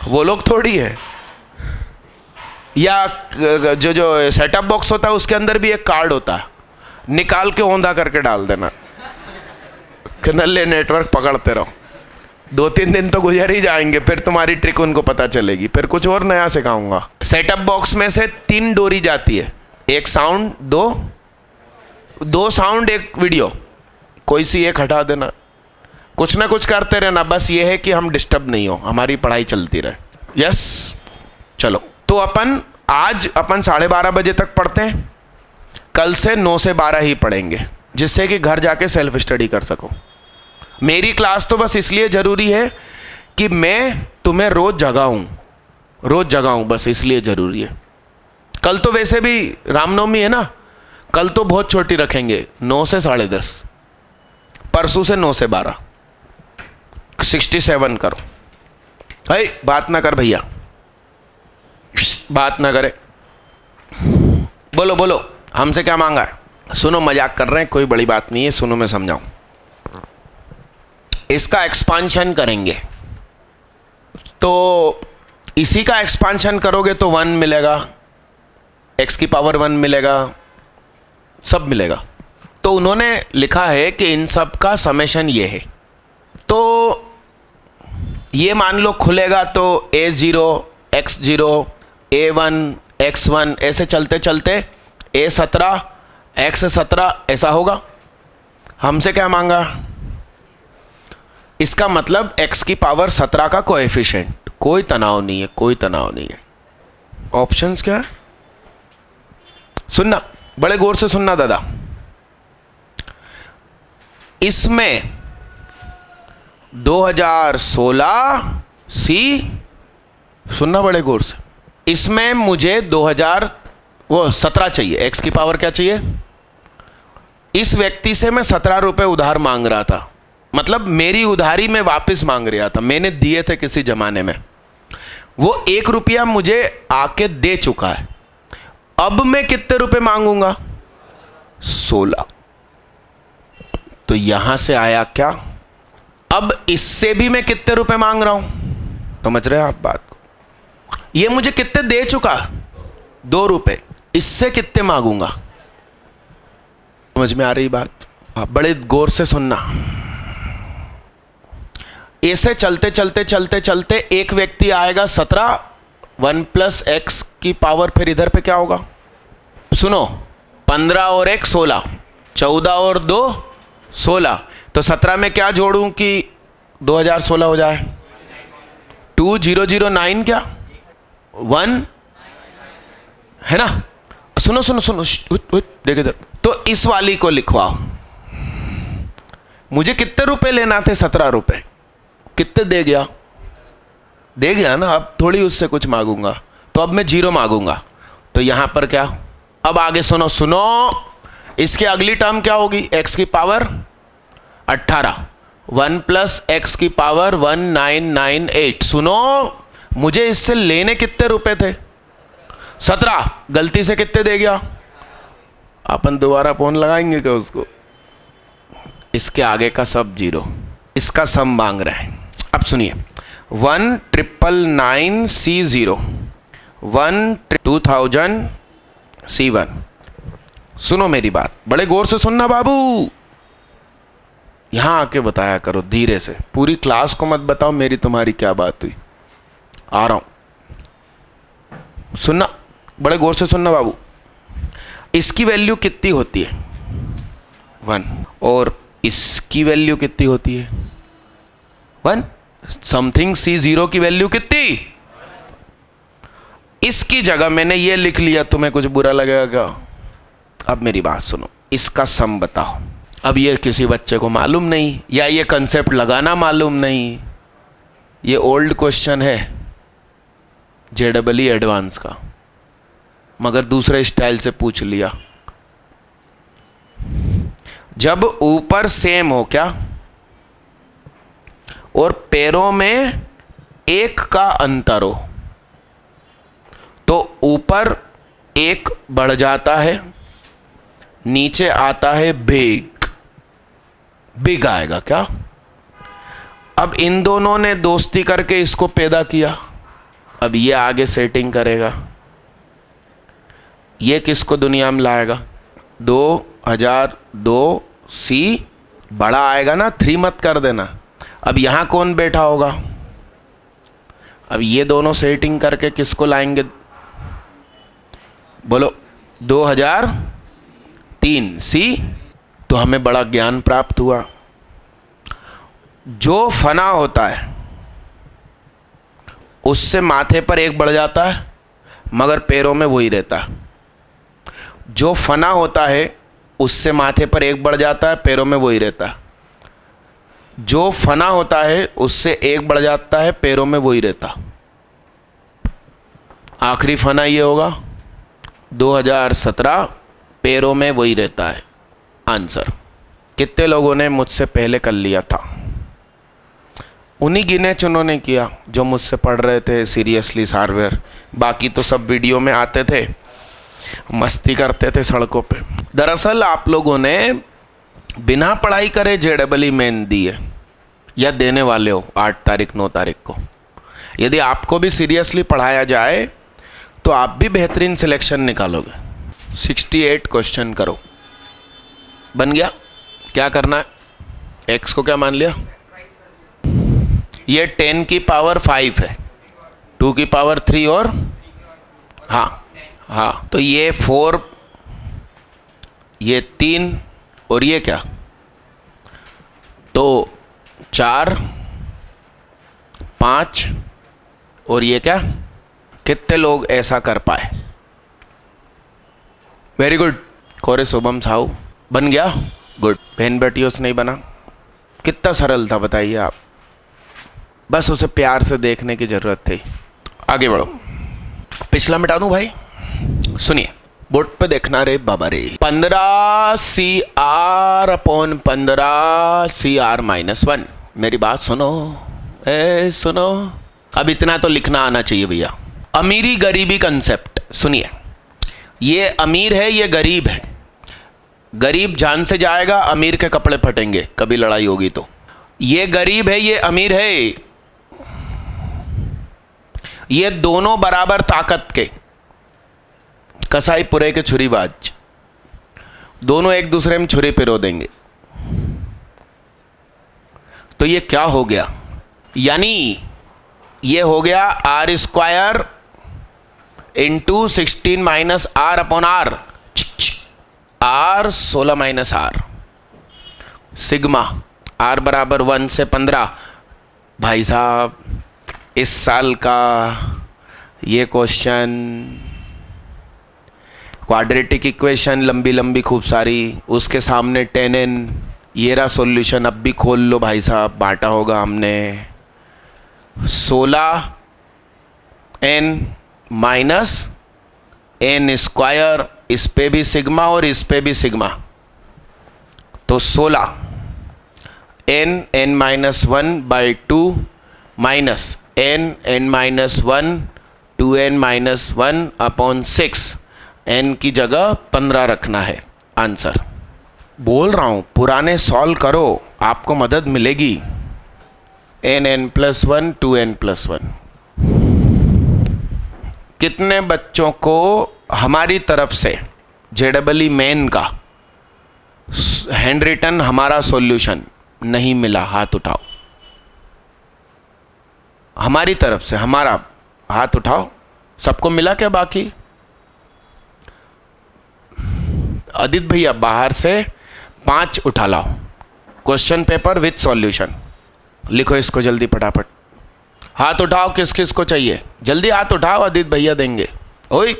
वो लोग थोड़ी है। या जो सेटअप बॉक्स होता है उसके अंदर भी एक कार्ड होता है, निकाल के औंधा करके डाल देना, नल्ले नेटवर्क पकड़ते रहो। 2-3 दिन तो गुजर ही जाएंगे, फिर तुम्हारी ट्रिक उनको पता चलेगी, फिर कुछ और नया सिखाऊंगा। सेटअप बॉक्स में से 3 डोरी जाती है, एक साउंड, दो साउंड, एक वीडियो, कोई सी एक हटा देना। कुछ ना कुछ करते रहना, बस ये है कि हम डिस्टर्ब नहीं हो, हमारी पढ़ाई चलती रहे। यस, चलो तो आज अपन 12:30 बजे तक पढ़ते हैं, कल से 9 से 12 ही पढ़ेंगे, जिससे कि घर जाके सेल्फ स्टडी कर सको। मेरी क्लास तो बस इसलिए ज़रूरी है कि मैं तुम्हें रोज़ जगाऊं, बस इसलिए ज़रूरी है। कल तो वैसे भी रामनवमी है ना, कल तो बहुत छोटी रखेंगे, 9 से 10:30, परसों से 9 से 12, 67 करो। बात ना कर भैया, बात ना करे, बोलो हमसे क्या मांगा है। सुनो, मजाक कर रहे हैं, कोई बड़ी बात नहीं है, सुनो मैं समझाऊं। इसका एक्सपांशन करेंगे तो इसी का एक्सपांशन करोगे तो 1 मिलेगा, x की पावर 1 मिलेगा, सब मिलेगा। तो उन्होंने लिखा है कि इन सब का समेशन ये है। तो ये मान लो खुलेगा तो A0 x0 A1 x1 ऐसे चलते चलते A17 x17 ऐसा होगा। हमसे क्या मांगा, इसका मतलब x की पावर 17 का कोएफिशिएंट। कोई तनाव नहीं है, ऑप्शंस क्या है, सुनना, बड़े गौर से सुनना दादा। इसमें 2016 सी, सुनना बड़े गौर से, इसमें मुझे 2017 चाहिए, x की पावर क्या चाहिए। इस व्यक्ति से मैं 17 रुपए उधार मांग रहा था, मतलब मेरी उधारी में वापस मांग रहा था, मैंने दिए थे किसी जमाने में, वो 1 रुपया मुझे आके दे चुका है। अब मैं कितने रुपए मांगूंगा, 16। तो यहां से आया क्या, अब इससे भी मैं कितने रुपए मांग रहा हूं, समझ रहे हैं आप बात को। ये मुझे कितने दे चुका, 2 रुपए, इससे कितने मांगूंगा, समझ में आ रही बात। आप बड़े गौर से सुनना। ऐसे चलते चलते चलते चलते एक व्यक्ति आएगा 17, 1 + x की पावर, फिर इधर पे क्या होगा, सुनो, 15 और 1 16, 14 और 2 16, तो 17 में क्या जोड़ूं कि 2016 हो जाए, 2009 क्या 1 है ना। सुनो देख इधर, तो इस वाली को लिखवाओ। मुझे कितने रुपए लेना थे, 17 रुपए, कितने दे गया ना। अब थोड़ी उससे कुछ मांगूंगा, तो अब मैं 0 मांगूंगा, तो यहां पर क्या, अब आगे सुनो, इसके अगली टर्म क्या होगी, x की पावर 18, 1 + x की पावर 1998। सुनो, मुझे इससे लेने कितने रुपए थे, 17, गलती से कितने दे गया, अपन दोबारा फोन लगाएंगे क्या उसको। इसके आगे का सब 0, इसका सम मांग रहे हैं। अब सुनिए, 1,999C0 2000 C1। सुनो मेरी बात, बड़े गौर से सुनना बाबू, यहां आके बताया करो धीरे से, पूरी क्लास को मत बताओ मेरी तुम्हारी क्या बात हुई। आ रहा हूं, सुनना, बड़े गौर से सुनना बाबू। इसकी वैल्यू कितनी होती है 1, और इसकी वैल्यू कितनी होती है 1। समथिंग C0 की वैल्यू कितनी, इसकी जगह मैंने ये लिख लिया, तुम्हें कुछ बुरा लगेगा क्या? अब मेरी बात सुनो, इसका सम बताओ। अब ये किसी बच्चे को मालूम नहीं, या ये कंसेप्ट लगाना मालूम नहीं, ये ओल्ड क्वेश्चन है JEE एडवांस का, मगर दूसरे स्टाइल से पूछ लिया। जब ऊपर सेम हो क्या और पैरों में 1 का अंतर हो, तो ऊपर 1 बढ़ जाता है, नीचे आता है बिग आएगा क्या? अब इन दोनों ने दोस्ती करके इसको पैदा किया, अब ये आगे सेटिंग करेगा, ये किसको दुनिया में लाएगा? 2002 C बड़ा आएगा ना, 3 मत कर देना। अब यहां कौन बैठा होगा? अब ये दोनों सेटिंग करके किसको लाएंगे बोलो? 2003 C। तो हमें बड़ा ज्ञान प्राप्त हुआ। जो फना होता है उससे माथे पर 1 बढ़ जाता है, मगर पैरों में वही रहता है। जो फना होता है उससे माथे पर 1 बढ़ जाता है, पैरों में वही रहता है। जो फना होता है उससे 1 बढ़ जाता है, पैरों में वही रहता। आखिरी फना ये होगा 2017, पैरों में वही रहता है। आंसर कितने लोगों ने मुझसे पहले कर लिया था? उन्हीं गिने चुनों ने किया जो मुझसे पढ़ रहे थे सीरियसली सारवेयर। बाकी तो सब वीडियो में आते थे, मस्ती करते थे सड़कों पे। दरअसल आप लोगों ने बिना पढ़ाई करे JEE मेन दी है, या देने वाले हो 8 तारीख 9 तारीख को। यदि आपको भी सीरियसली पढ़ाया जाए तो आप भी बेहतरीन सिलेक्शन निकालोगे। 68 क्वेश्चन करो, बन गया? क्या करना है? x को क्या मान लिया? ये 10 की पावर 5 है, 2 की पावर 3 और हाँ, तो ये 4, ये 3 और ये क्या? तो 4, 5 और ये क्या? कितने लोग ऐसा कर पाए? Very good. कोरे शुभम साहू बन गया? गुड। बहन बेटियों से नहीं बना? कितना सरल था बताइए आप, बस उसे प्यार से देखने की जरूरत थी। आगे बढ़ो, पिछला मिटा दूं भाई? सुनिए, बोर्ड पे देखना रे बाबा रे। 15 CR अपॉन 15 CR माइनस 1। मेरी बात सुनो, सुनो, अब इतना तो लिखना आना चाहिए भैया। अमीरी गरीबी कंसेप्ट सुनिए, ये अमीर है, ये गरीब है। गरीब जान से जाएगा, अमीर के कपड़े फटेंगे कभी लड़ाई होगी तो। ये गरीब है, ये अमीर है, ये दोनों बराबर ताकत के, कसाई पुरे के छुरीबाज, दोनों एक दूसरे में छुरी पिरो देंगे। तो ये क्या हो गया? यानी ये हो गया R² into 16 minus R upon R, R 16 minus R, sigma R बराबर 1 से 15। भाई साहब, इस साल का ये क्वेश्चन, क्वाड्रेटिक इक्वेशन लंबी लंबी खूब सारी, उसके सामने 10n, ये रहा सॉल्यूशन। अब भी खोल लो भाई साहब, बांटा होगा हमने। 16n माइनस n स्क्वायर, इस पे भी सिग्मा और इस पे भी सिग्मा, तो 16 n minus 1 by 2 minus n minus 1 2n minus 1 upon 6, n की जगह 15 रखना है। आंसर बोल रहा हूं, पुराने सॉल्व करो, आपको मदद मिलेगी। n+1 2n+1, कितने बच्चों को हमारी तरफ से JEE मेन का हैंड रिटन हमारा सॉल्यूशन नहीं मिला? हाथ उठाओ। हमारी तरफ से, हमारा, हाथ उठाओ। सबको मिला क्या? बाकी आदित्य भैया बाहर से 5 उठा लाओ। Question paper with solution. लिखो इसको जल्दी फटाफट। हाथ उठाओ, किस किस को चाहिए? जल्दी हाथ उठाओ, आदित्य भैया देंगे। ओए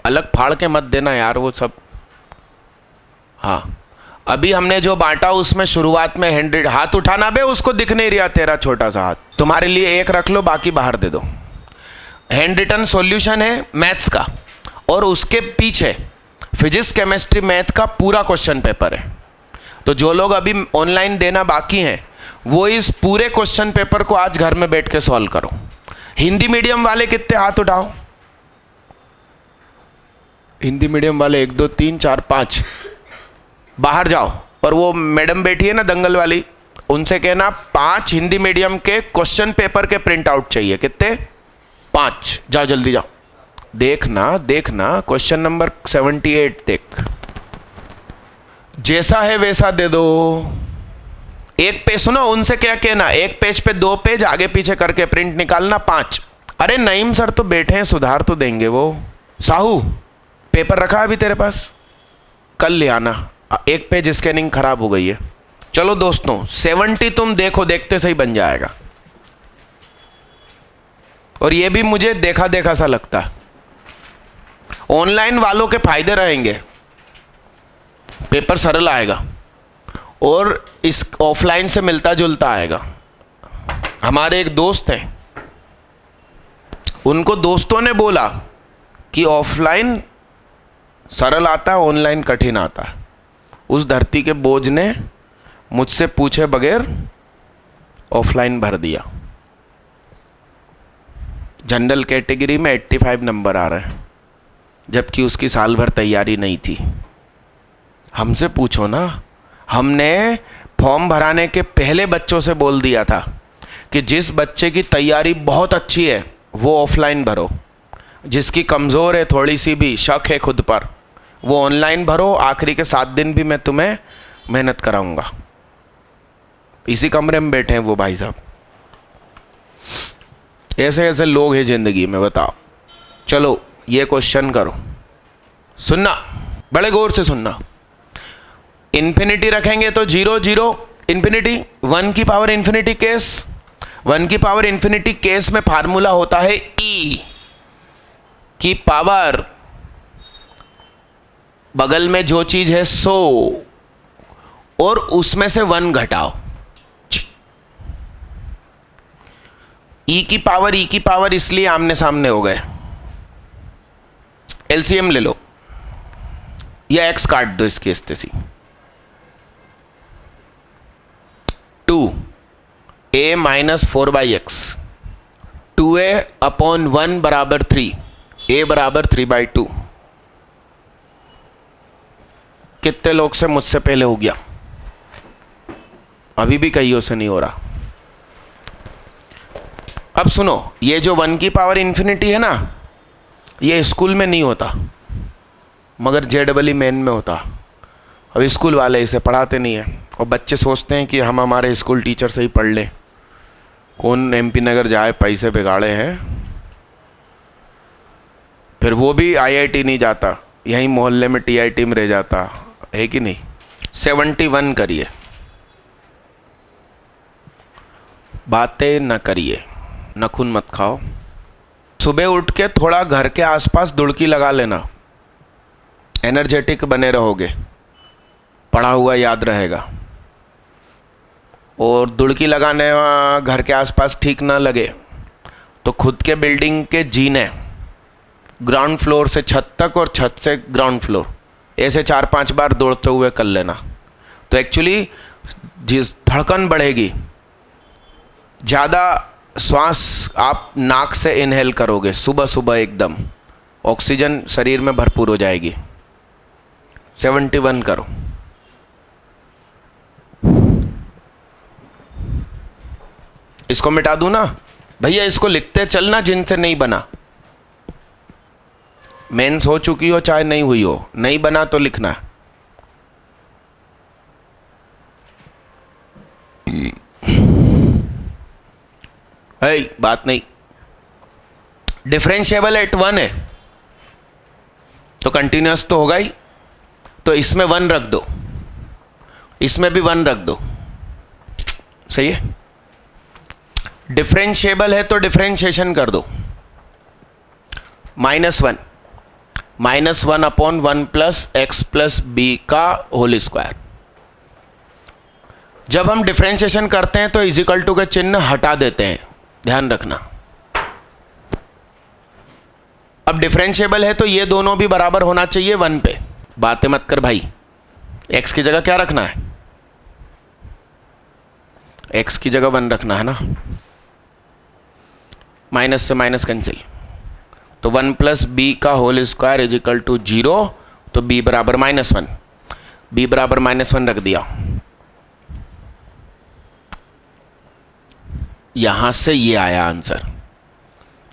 अलग फाड़ के मत देना यार वो सब। हाँ, अभी हमने जो बांटा उसमें शुरुआत में 100। हाथ उठाना बे, उसको दिख नहीं रहा तेरा छोटा सा हाथ। तुम्हारे लिए एक रख लो, बाकी बाहर दे दो। हैंड रिटन सॉल्यूशन है मैथ्स का, और उसके पीछे फिजिक्स केमिस्ट्री मैथ का पूरा क्वेश्चन पेपर है। तो जो लोग अभी ऑनलाइन देना बाकी हैं वो इस पूरे क्वेश्चन पेपर को आज घर में बैठ के सॉल्व करो। हिंदी मीडियम वाले कितने? हाथ उठाओ। हिंदी मीडियम वाले 1 2 3 4 5। बाहर जाओ, और वो मैडम बैठी है ना दंगल वाली, उनसे कहना 5 हिंदी मीडियम के क्वेश्चन पेपर के प्रिंट आउट चाहिए। कितने? 5। जाओ जल्दी जाओ। देखना देखना, क्वेश्चन नंबर 78 देख। जैसा है वैसा दे दो। एक पेज, सुनो उनसे क्या कहना, एक पेज पे 2 पेज आगे पीछे करके प्रिंट निकालना 5। अरे नईम सर तो बैठे हैं, सुधार तो देंगे वो। साहू पेपर रखा अभी तेरे पास? कल ले आना। एक पेज स्कैनिंग खराब हो गई है। चलो दोस्तों 70 तुम देखो, देखते सही बन जाएगा। और ये भी मुझे देखा देखा सा लगता है। ऑनलाइन वालों के फायदे रहेंगे, पेपर सरल आएगा और इस ऑफलाइन से मिलता जुलता आएगा। हमारे एक दोस्त हैं, उनको दोस्तों ने बोला कि ऑफलाइन सरल आता है, ऑनलाइन कठिन आता है। उस धरती के बोझ ने मुझसे पूछे बगैर ऑफलाइन भर दिया। जनरल कैटेगरी में 85 नंबर आ रहे हैं, जबकि उसकी साल भर तैयारी नहीं थी। हमसे पूछो ना, हमने फॉर्म भराने के पहले बच्चों से बोल दिया था कि जिस बच्चे की तैयारी बहुत अच्छी है वो ऑफलाइन भरो, जिसकी कमज़ोर है, थोड़ी सी भी शक है खुद पर, वो ऑनलाइन भरो। आखिरी के 7 दिन भी मैं तुम्हें मेहनत कराऊंगा। इसी कमरे में बैठे हैं वो भाई साहब। ऐसे ऐसे लोग हैं ज़िंदगी में, बताओ। चलो ये क्वेश्चन करो, सुनना बड़े गौर से सुनना। इन्फिनिटी रखेंगे तो 0 0 इन्फिनिटी, 1 की पावर इन्फिनिटी केस। 1 की पावर इन्फिनिटी केस में फार्मूला होता है e की पावर, बगल में जो चीज है 100 और उसमें से 1 घटाओ। e की पावर इसलिए आमने सामने हो गए। एलसीएम ले लो या x काट दो इसकी स्थिति। 2a minus 4/x, 2a upon 1 बराबर 3, a बराबर 3/2। कितने लोग से मुझसे पहले हो गया? अभी भी कईयों से नहीं हो रहा। अब सुनो, ये जो 1 की पावर इन्फिनिटी है ना, ये स्कूल में नहीं होता मगर JEE मेन में होता। अब स्कूल वाले इसे पढ़ाते नहीं हैं और बच्चे सोचते हैं कि हम हमारे स्कूल टीचर से ही पढ़ लें। कौन MP नगर जाए, पैसे बिगाड़े हैं। फिर वो भी IIT नहीं जाता, यहीं मोहल्ले में TIT में रह जाता है कि नहीं। 71 करिए, बातें न करिए, नखून मत खाओ। सुबह उठ के थोड़ा घर के आसपास दुड़की लगा लेना, एनर्जेटिक बने रहोगे, पढ़ा हुआ याद रहेगा। और दुड़की लगाने घर के आसपास ठीक ना लगे तो खुद के बिल्डिंग के जीने, ग्राउंड फ्लोर से छत तक और छत से ग्राउंड फ्लोर, ऐसे 4-5 बार दौड़ते हुए कर लेना। तो एक्चुअली जिस धड़कन बढ़ेगी, ज़्यादा श्वास आप नाक से इनहेल करोगे सुबह सुबह, एकदम ऑक्सीजन शरीर में भरपूर हो जाएगी। 71 करो। इसको मिटा दूं ना भैया, इसको लिखते चलना जिनसे नहीं बना। मेंस हो चुकी हो चाहे नहीं हुई हो, नहीं बना तो लिखना। है बात नहीं। डिफरेंशिएबल एट 1 है तो कंटिन्यूअस तो होगा ही, तो इसमें 1 रख दो, इसमें भी 1 रख दो, सही है। डिफरेंशिएबल है तो डिफरेंशिएशन कर दो, -1 -1 upon 1 plus x plus B का होल स्क्वायर। जब हम डिफरेंशिएशन करते हैं तो इजिकल टू का चिन्ह हटा देते हैं, ध्यान रखना। अब डिफरेंशिएबल है तो ये दोनों भी बराबर होना चाहिए 1 पे। बातें मत कर भाई, x की जगह क्या रखना है, x की जगह 1 रखना है ना, माइनस से माइनस कैंसिल, तो 1 प्लस बी का whole square is equal to 0, तो b बराबर -1, b बराबर -1 रख दिया। यहां से ये आया आंसर,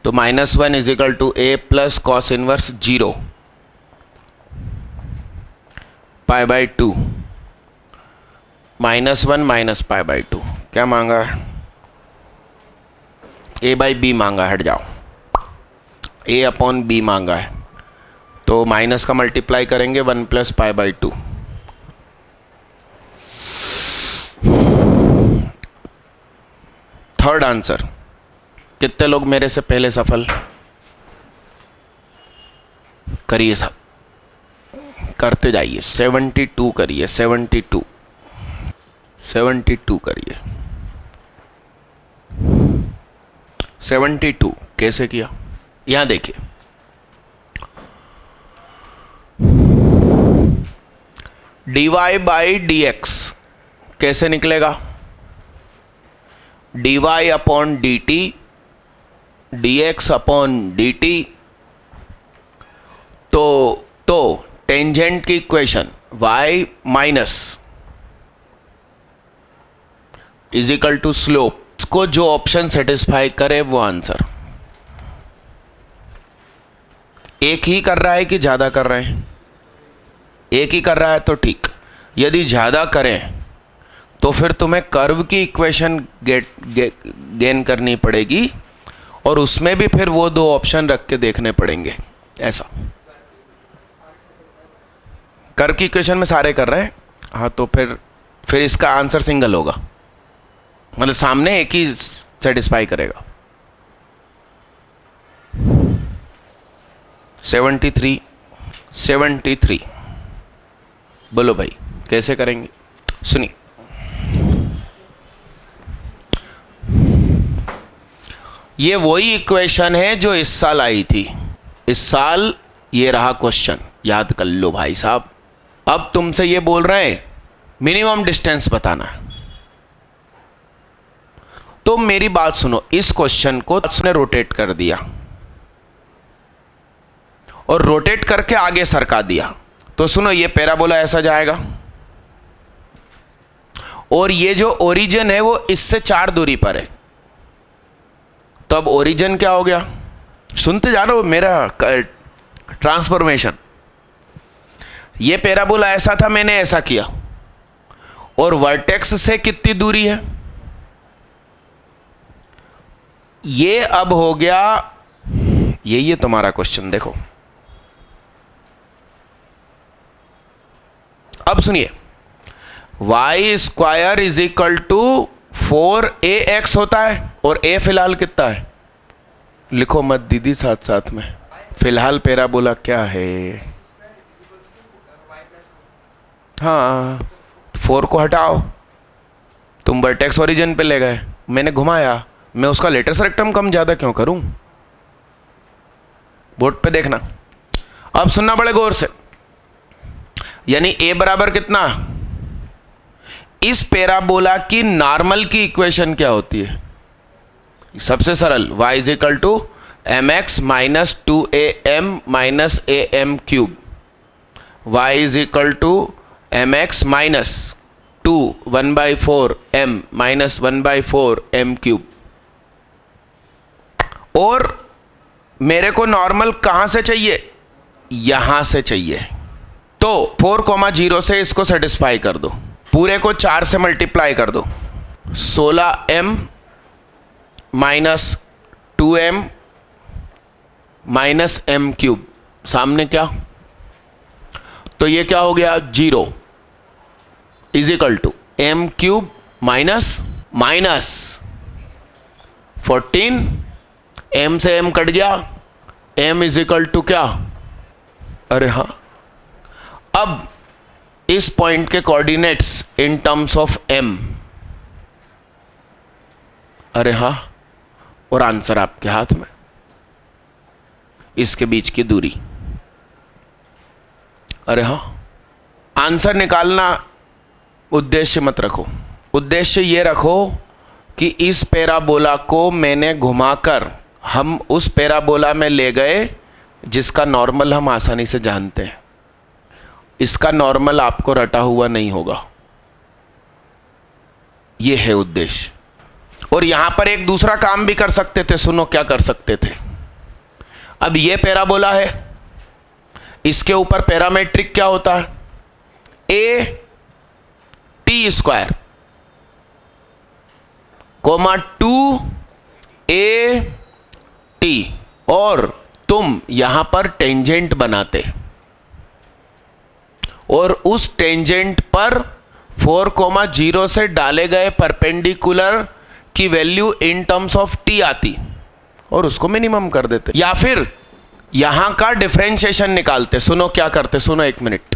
तो -1 is equal to a plus cos inverse 0 π/2 -1 minus π/2। क्या मांगा, a/b मांगा, हट जाओ, a अपॉन b मांगा है, तो माइनस का मल्टीप्लाई करेंगे 1 प्लस π/2। Third answer. कितने लोग मेरे से पहले सफल करिए, सब करते जाइए। 72 करिए, 72 करिए। 72 कैसे किया, यहां देखिए, dy/dx कैसे निकलेगा, dy upon dt dx upon dt। तो टेंजेंट की equation y minus is equal to slope, इसको जो ऑप्शन सेटिस्फाई करे वो आंसर। एक ही कर रहा है कि ज्यादा कर रहे हैं, एक ही कर रहा है तो ठीक, यदि ज्यादा करें तो फिर तुम्हें कर्व की इक्वेशन गेन करनी पड़ेगी, और उसमें भी फिर वो 2 ऑप्शन रख के देखने पड़ेंगे। ऐसा कर्व की इक्वेशन में सारे कर रहे हैं, हाँ, तो फिर इसका आंसर सिंगल होगा, मतलब सामने एक ही सेटिस्फाई करेगा। 73 बोलो भाई कैसे करेंगे, सुनिए। ये वही इक्वेशन है जो इस साल आई थी, इस साल ये रहा क्वेश्चन, याद कर लो भाई साहब। अब तुमसे ये बोल रहे हैं मिनिमम डिस्टेंस बताना है, तो मेरी बात सुनो, इस क्वेश्चन को उसने रोटेट कर दिया और रोटेट करके आगे सरका दिया, तो सुनो ये पैराबोला ऐसा जाएगा, और ये जो ओरिजिन है वो इससे 4 दूरी पर है, तो अब ओरिजिन क्या हो गया, सुनते जा रहे हो मेरा ट्रांसफॉर्मेशन। ये पैराबोला ऐसा था, मैंने ऐसा किया, और वर्टेक्स से कितनी दूरी है, ये अब हो गया, ये तुम्हारा क्वेश्चन देखो। अब सुनिए, y square is equal to 4ax होता है, और a फिलहाल कितना है, लिखो मत दीदी साथ साथ में, फिलहाल पैराबोला क्या है, हाँ 4 को हटाओ, तुम वर्टेक्स ओरिजिन पे ले गए, मैंने घुमाया, मैं उसका लेटेस्ट रेक्टम कम ज्यादा क्यों करूं, बोर्ड पे देखना। अब सुनना बड़े गौर से, यानी a बराबर कितना, इस पैराबोला की नॉर्मल की इक्वेशन क्या होती है, सबसे सरल, y is equal to mx minus 2am minus am cube, y is equal to mx minus 1/4 m minus 1/4 m cube. और मेरे को नॉर्मल कहां से चाहिए, यहां से चाहिए, तो 4,0 से इसको सेटिस्फाई कर दो, पूरे को 4 से मल्टीप्लाई कर दो, 16m minus 2m minus m cube, सामने क्या, तो ये क्या हो गया, 0 is equal to m cube minus 14, m से m कट गया, m इज इक्वल टू क्या, अरे हाँ, अब इस पॉइंट के coordinates in terms of m, अरे हाँ, और आंसर आपके हाथ में, इसके बीच की दूरी, अरे हाँ, आंसर निकालना उद्देश्य मत रखो, उद्देश्य ये रखो कि इस पैराबोला को मैंने घुमाकर हम उस पैराबोला में ले गए जिसका नॉर्मल हम आसानी से जानते हैं, इसका नॉर्मल आपको रटा हुआ नहीं होगा, यह है उद्देश्य। और यहां पर एक दूसरा काम भी कर सकते थे, सुनो क्या कर सकते थे, अब यह पैराबोला है, इसके ऊपर पैरामेट्रिक क्या होता है, a t square comma 2a t, और तुम यहां पर टेंजेंट बनाते और उस टेंजेंट पर 4,0 से डाले गए परपेंडिकुलर की value in terms of t आती और उसको मिनिमम कर देते, या फिर यहां का डिफरेंशिएशन निकालते। सुनो क्या करते, सुनो एक मिनट,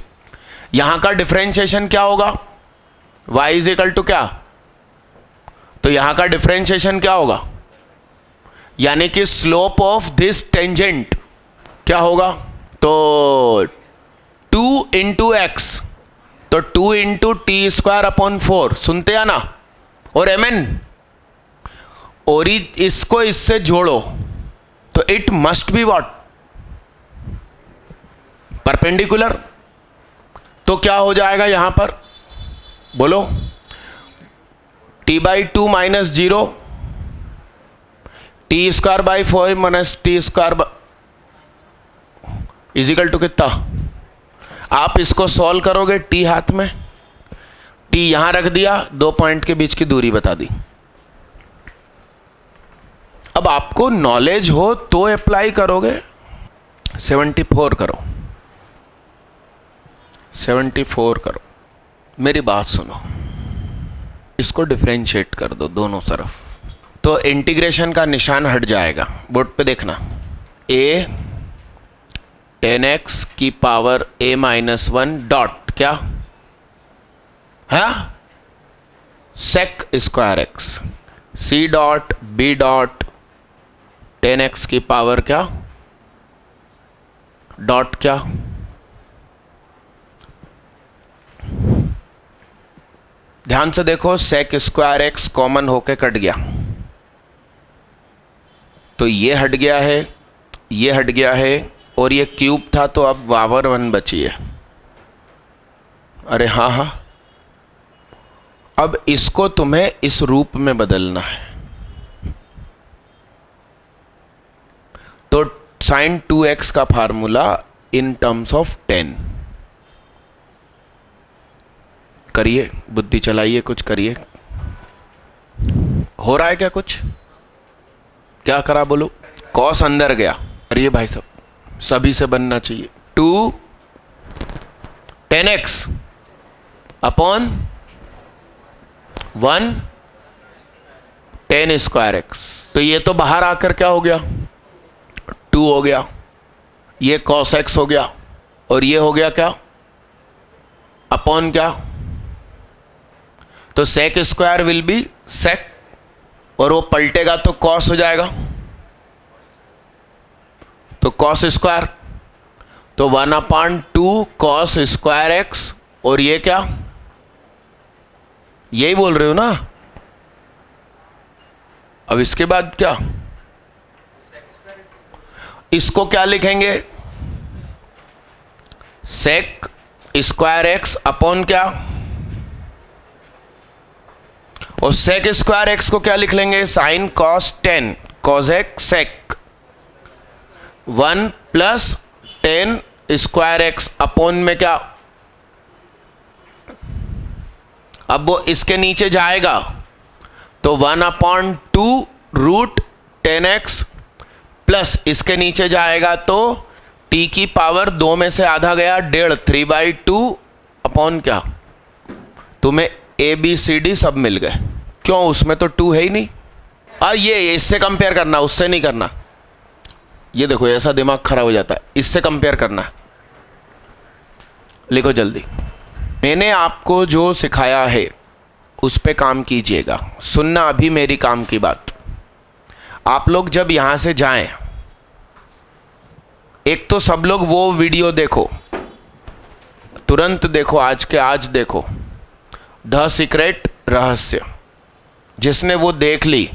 यहां का डिफरेंशिएशन क्या होगा, y इज इक्वल टू क्या, तो यहां का डिफरेंशिएशन क्या होगा, यानी कि स्लोप ऑफ दिस टेंजेंट क्या होगा, तो 2 इंटू एक्स, तो 2 इंटू टी स्क्वायर अपॉन 4, सुनते हैं ना, और mn, और इसको इससे जोड़ो तो it must be what, perpendicular, तो क्या हो जाएगा यहां पर, बोलो, t/2 minus 0 t square by 4 minus t square is equal to कितना, आप इसको सॉल्व करोगे, t हाथ में, t यहां रख दिया, 2 पॉइंट के बीच की दूरी बता दी। अब आपको नॉलेज हो तो अप्लाई करोगे, 74 करो, 74 करो, मेरी बात सुनो, इसको डिफरेंशिएट कर दो दोनों तरफ, तो इंटीग्रेशन का निशान हट जाएगा, बोर्ड पे देखना, a 10x की पावर a माइनस 1 डॉट क्या है, sec square x, c dot b dot 10x की पावर क्या, डॉट क्या, ध्यान से देखो, सेक स्क्वायर एक्स कॉमन होके कट गया, तो ये हट गया है, ये हट गया है, और ये क्यूब था तो अब पावर 1 बची है, अरे हाँ हाँ, अब इसको तुम्हें इस रूप में बदलना है, तो sin 2x का फार्मूला इन टर्म्स ऑफ 10, करिए, बुद्धि चलाइए, कुछ करिए, हो रहा है क्या, कुछ क्या करा बोलो, कॉस अंदर गया, अरे भाई साहब सभी से बनना चाहिए, 2 10x अपॉन 1 10 स्क्वायर एक्स, तो ये तो बाहर आकर क्या हो गया, 2 हो गया, ये cos x हो गया, और ये हो गया क्या, अपॉन क्या, तो सेक स्क्वायर विल बी सेक, और वो पलटेगा तो cos हो जाएगा, तो cos स्क्वायर, तो 1/2 cos स्क्वायर एक्स, और ये क्या, यही बोल रहे हो ना, अब इसके बाद क्या, इसको क्या लिखेंगे, सेक स्क्वायर एक्स अपॉन क्या, और सेक स्क्वायर एक्स को क्या लिख लेंगे, sine cos 10 cos x sec 1 + 10 square x upon में क्या, अब वो इसके नीचे जाएगा तो 1/2 रूट 10x प्लस इसके नीचे जाएगा तो t की पावर 2 में से आधा गया 1.5 3/2 अपॉन क्या, तुम्हें ए बी सी डी सब मिल गए। क्यों, उसमें तो 2 है ही नहीं। ये इससे कंपेयर करना, उससे नहीं करना। ये देखो ऐसा दिमाग खराब हो जाता है, इससे कंपेयर करना। लिखो जल्दी। मैंने आपको जो सिखाया है उस पे काम कीजिएगा। सुनना अभी मेरी काम की बात। आप लोग जब यहां से जाएं, एक तो सब लोग वो वीडियो देखो, तुरंत देखो, आज के आज देखो, द सीक्रेट रहस्य। जिसने वो देख ली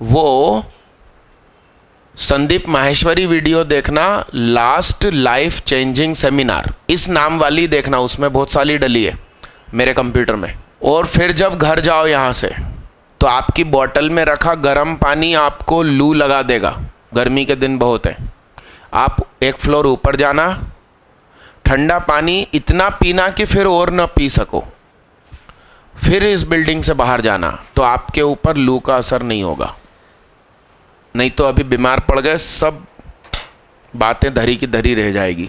वो संदीप माहेश्वरी वीडियो देखना, लास्ट लाइफ चेंजिंग सेमिनार इस नाम वाली देखना, उसमें बहुत सारी डली है मेरे कंप्यूटर में। और फिर जब घर जाओ यहाँ से तो आपकी बोतल में रखा गर्म पानी आपको लू लगा देगा, गर्मी के दिन बहुत है। आप एक फ्लोर ऊपर जाना, ठंडा पानी इतना पीना कि फिर और न पी सको, फिर इस बिल्डिंग से बाहर जाना, तो आपके ऊपर लू का असर नहीं होगा। नहीं तो अभी बीमार पड़ गए, सब बातें धरी की धरी रह जाएगी।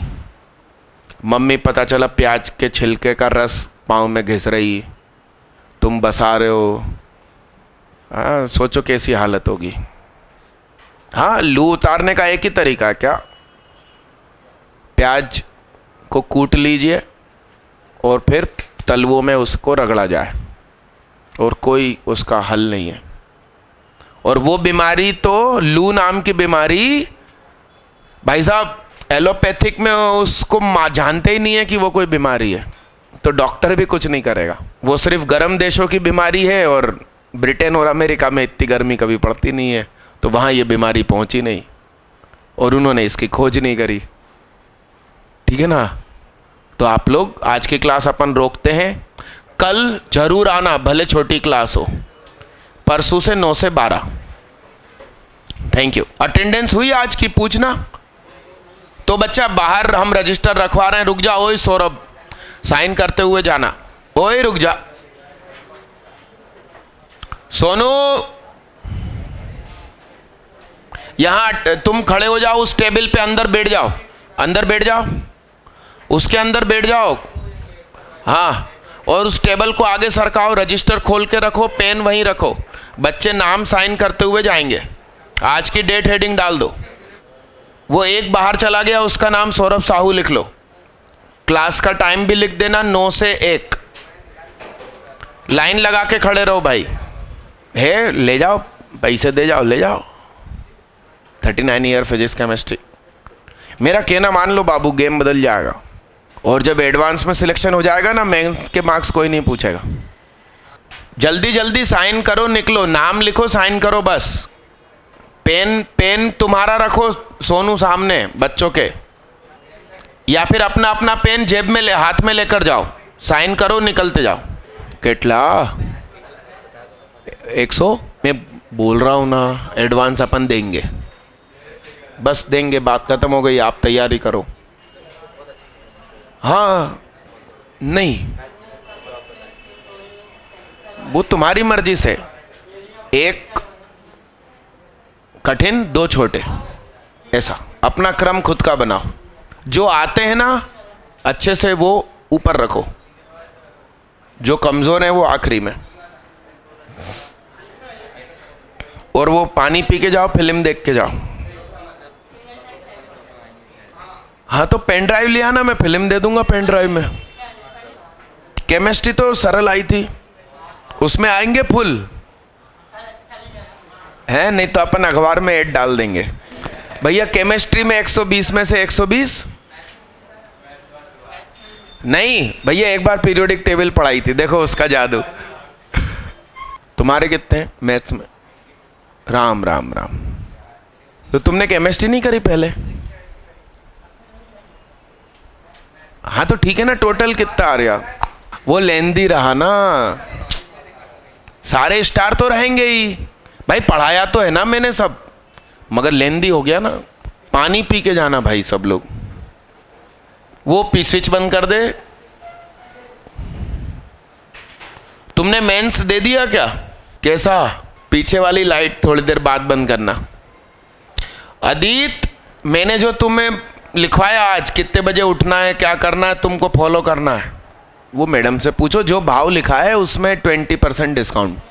मम्मी पता चला प्याज के छिलके का रस पाँव में घिस रही, तुम बसा रहे हो, सोचो कैसी हालत होगी। हाँ, लू उतारने का एक ही तरीका है क्या, प्याज को कूट लीजिए और फिर तलवों में उसको रगड़ा जाए, और कोई उसका हल नहीं है। और वो बीमारी तो लू नाम की बीमारी, भाई साहब एलोपैथिक में उसको जानते ही नहीं है कि वो कोई बीमारी है, तो डॉक्टर भी कुछ नहीं करेगा। वो सिर्फ गर्म देशों की बीमारी है, और ब्रिटेन और अमेरिका में इतनी गर्मी कभी पड़ती नहीं है, तो वहाँ ये बीमारी पहुँची नहीं और उन्होंने इसकी खोज नहीं करी। ठीक है ना। तो आप लोग आज की क्लास अपन रोकते हैं, कल जरूर आना, भले छोटी क्लास हो, परसों से 9 से 12। Thank you. अटेंडेंस हुई आज की, पूछना। तो बच्चा बाहर हम रजिस्टर रखवा रहे हैं, रुक जा। ओए सौरभ, साइन करते हुए जाना। ओए रुक जा। सोनू, यहां तुम खड़े हो जाओ, उस टेबल पे अंदर बैठ जाओ, अंदर बैठ जाओ, उसके अंदर बैठ जाओ। हाँ, और उस टेबल को आगे सरकाओ, रजिस्टर खोल के रखो, पेन वहीं रखो। बच्चे नाम साइन करते हुए जाएंगे। आज की डेट हेडिंग डाल दो। वो एक बाहर चला गया, उसका नाम सौरभ साहू लिख लो। क्लास का टाइम भी लिख देना, 9 से 1। लाइन लगा के खड़े रहो भाई। है, ले जाओ, पैसे दे जाओ, ले जाओ। 39 ईयर फिजिक्स केमिस्ट्री। मेरा कहना मान लो बाबू, गेम बदल जाएगा। और जब एडवांस में सिलेक्शन हो जाएगा ना, मेंस के मार्क्स कोई नहीं पूछेगा। जल्दी जल्दी साइन करो, निकलो, नाम लिखो, साइन करो बस। पेन तुम्हारा रखो सोनू सामने बच्चों के, या फिर अपना अपना पेन जेब में हाथ में लेकर जाओ, साइन करो, निकलते जाओ। कितना 100 मैं बोल रहा हूँ ना, एडवांस अपन देंगे, बस देंगे, बात खत्म हो गई। आप तैयारी करो। हाँ, नहीं, वो तुम्हारी मर्जी से, एक कठिन 2 छोटे, ऐसा अपना क्रम खुद का बनाओ। जो आते हैं ना अच्छे से वो ऊपर रखो, जो कमजोर है वो आखिरी में। और वो पानी पी के जाओ, फिल्म देख के जाओ। हाँ, तो पेन ड्राइव लिया ना, मैं फिल्म दे दूंगा पेन ड्राइव में। केमिस्ट्री तो सरल आई थी, उसमें आएंगे फुल है, नहीं तो अपन अखबार में ऐड डाल देंगे, भैया केमिस्ट्री में 120 में से 120। नहीं भैया, एक बार पीरियोडिक टेबल पढ़ाई थी, देखो उसका जादू। तुम्हारे कितने हैं मैथ्स में? राम राम राम। तो तुमने केमिस्ट्री नहीं करी पहले? हाँ, तो ठीक है ना, टोटल कितना आ रहा? वो लेंदी रहा ना, सारे स्टार तो रहेंगे ही भाई, पढ़ाया तो है ना मैंने सब, मगर लेंदी हो गया ना। पानी पी के जाना भाई सब लोग। वो पी स्विच बंद कर दे। तुमने मेंस दे दिया क्या? कैसा? पीछे वाली लाइट थोड़ी देर बाद बंद करना। अदित, मैंने जो तुम्हें लिखवाया आज, कितने बजे उठना है, क्या करना है, तुमको फॉलो करना है, वो मैडम से पूछो। जो भाव लिखा है उसमें 20% डिस्काउंट।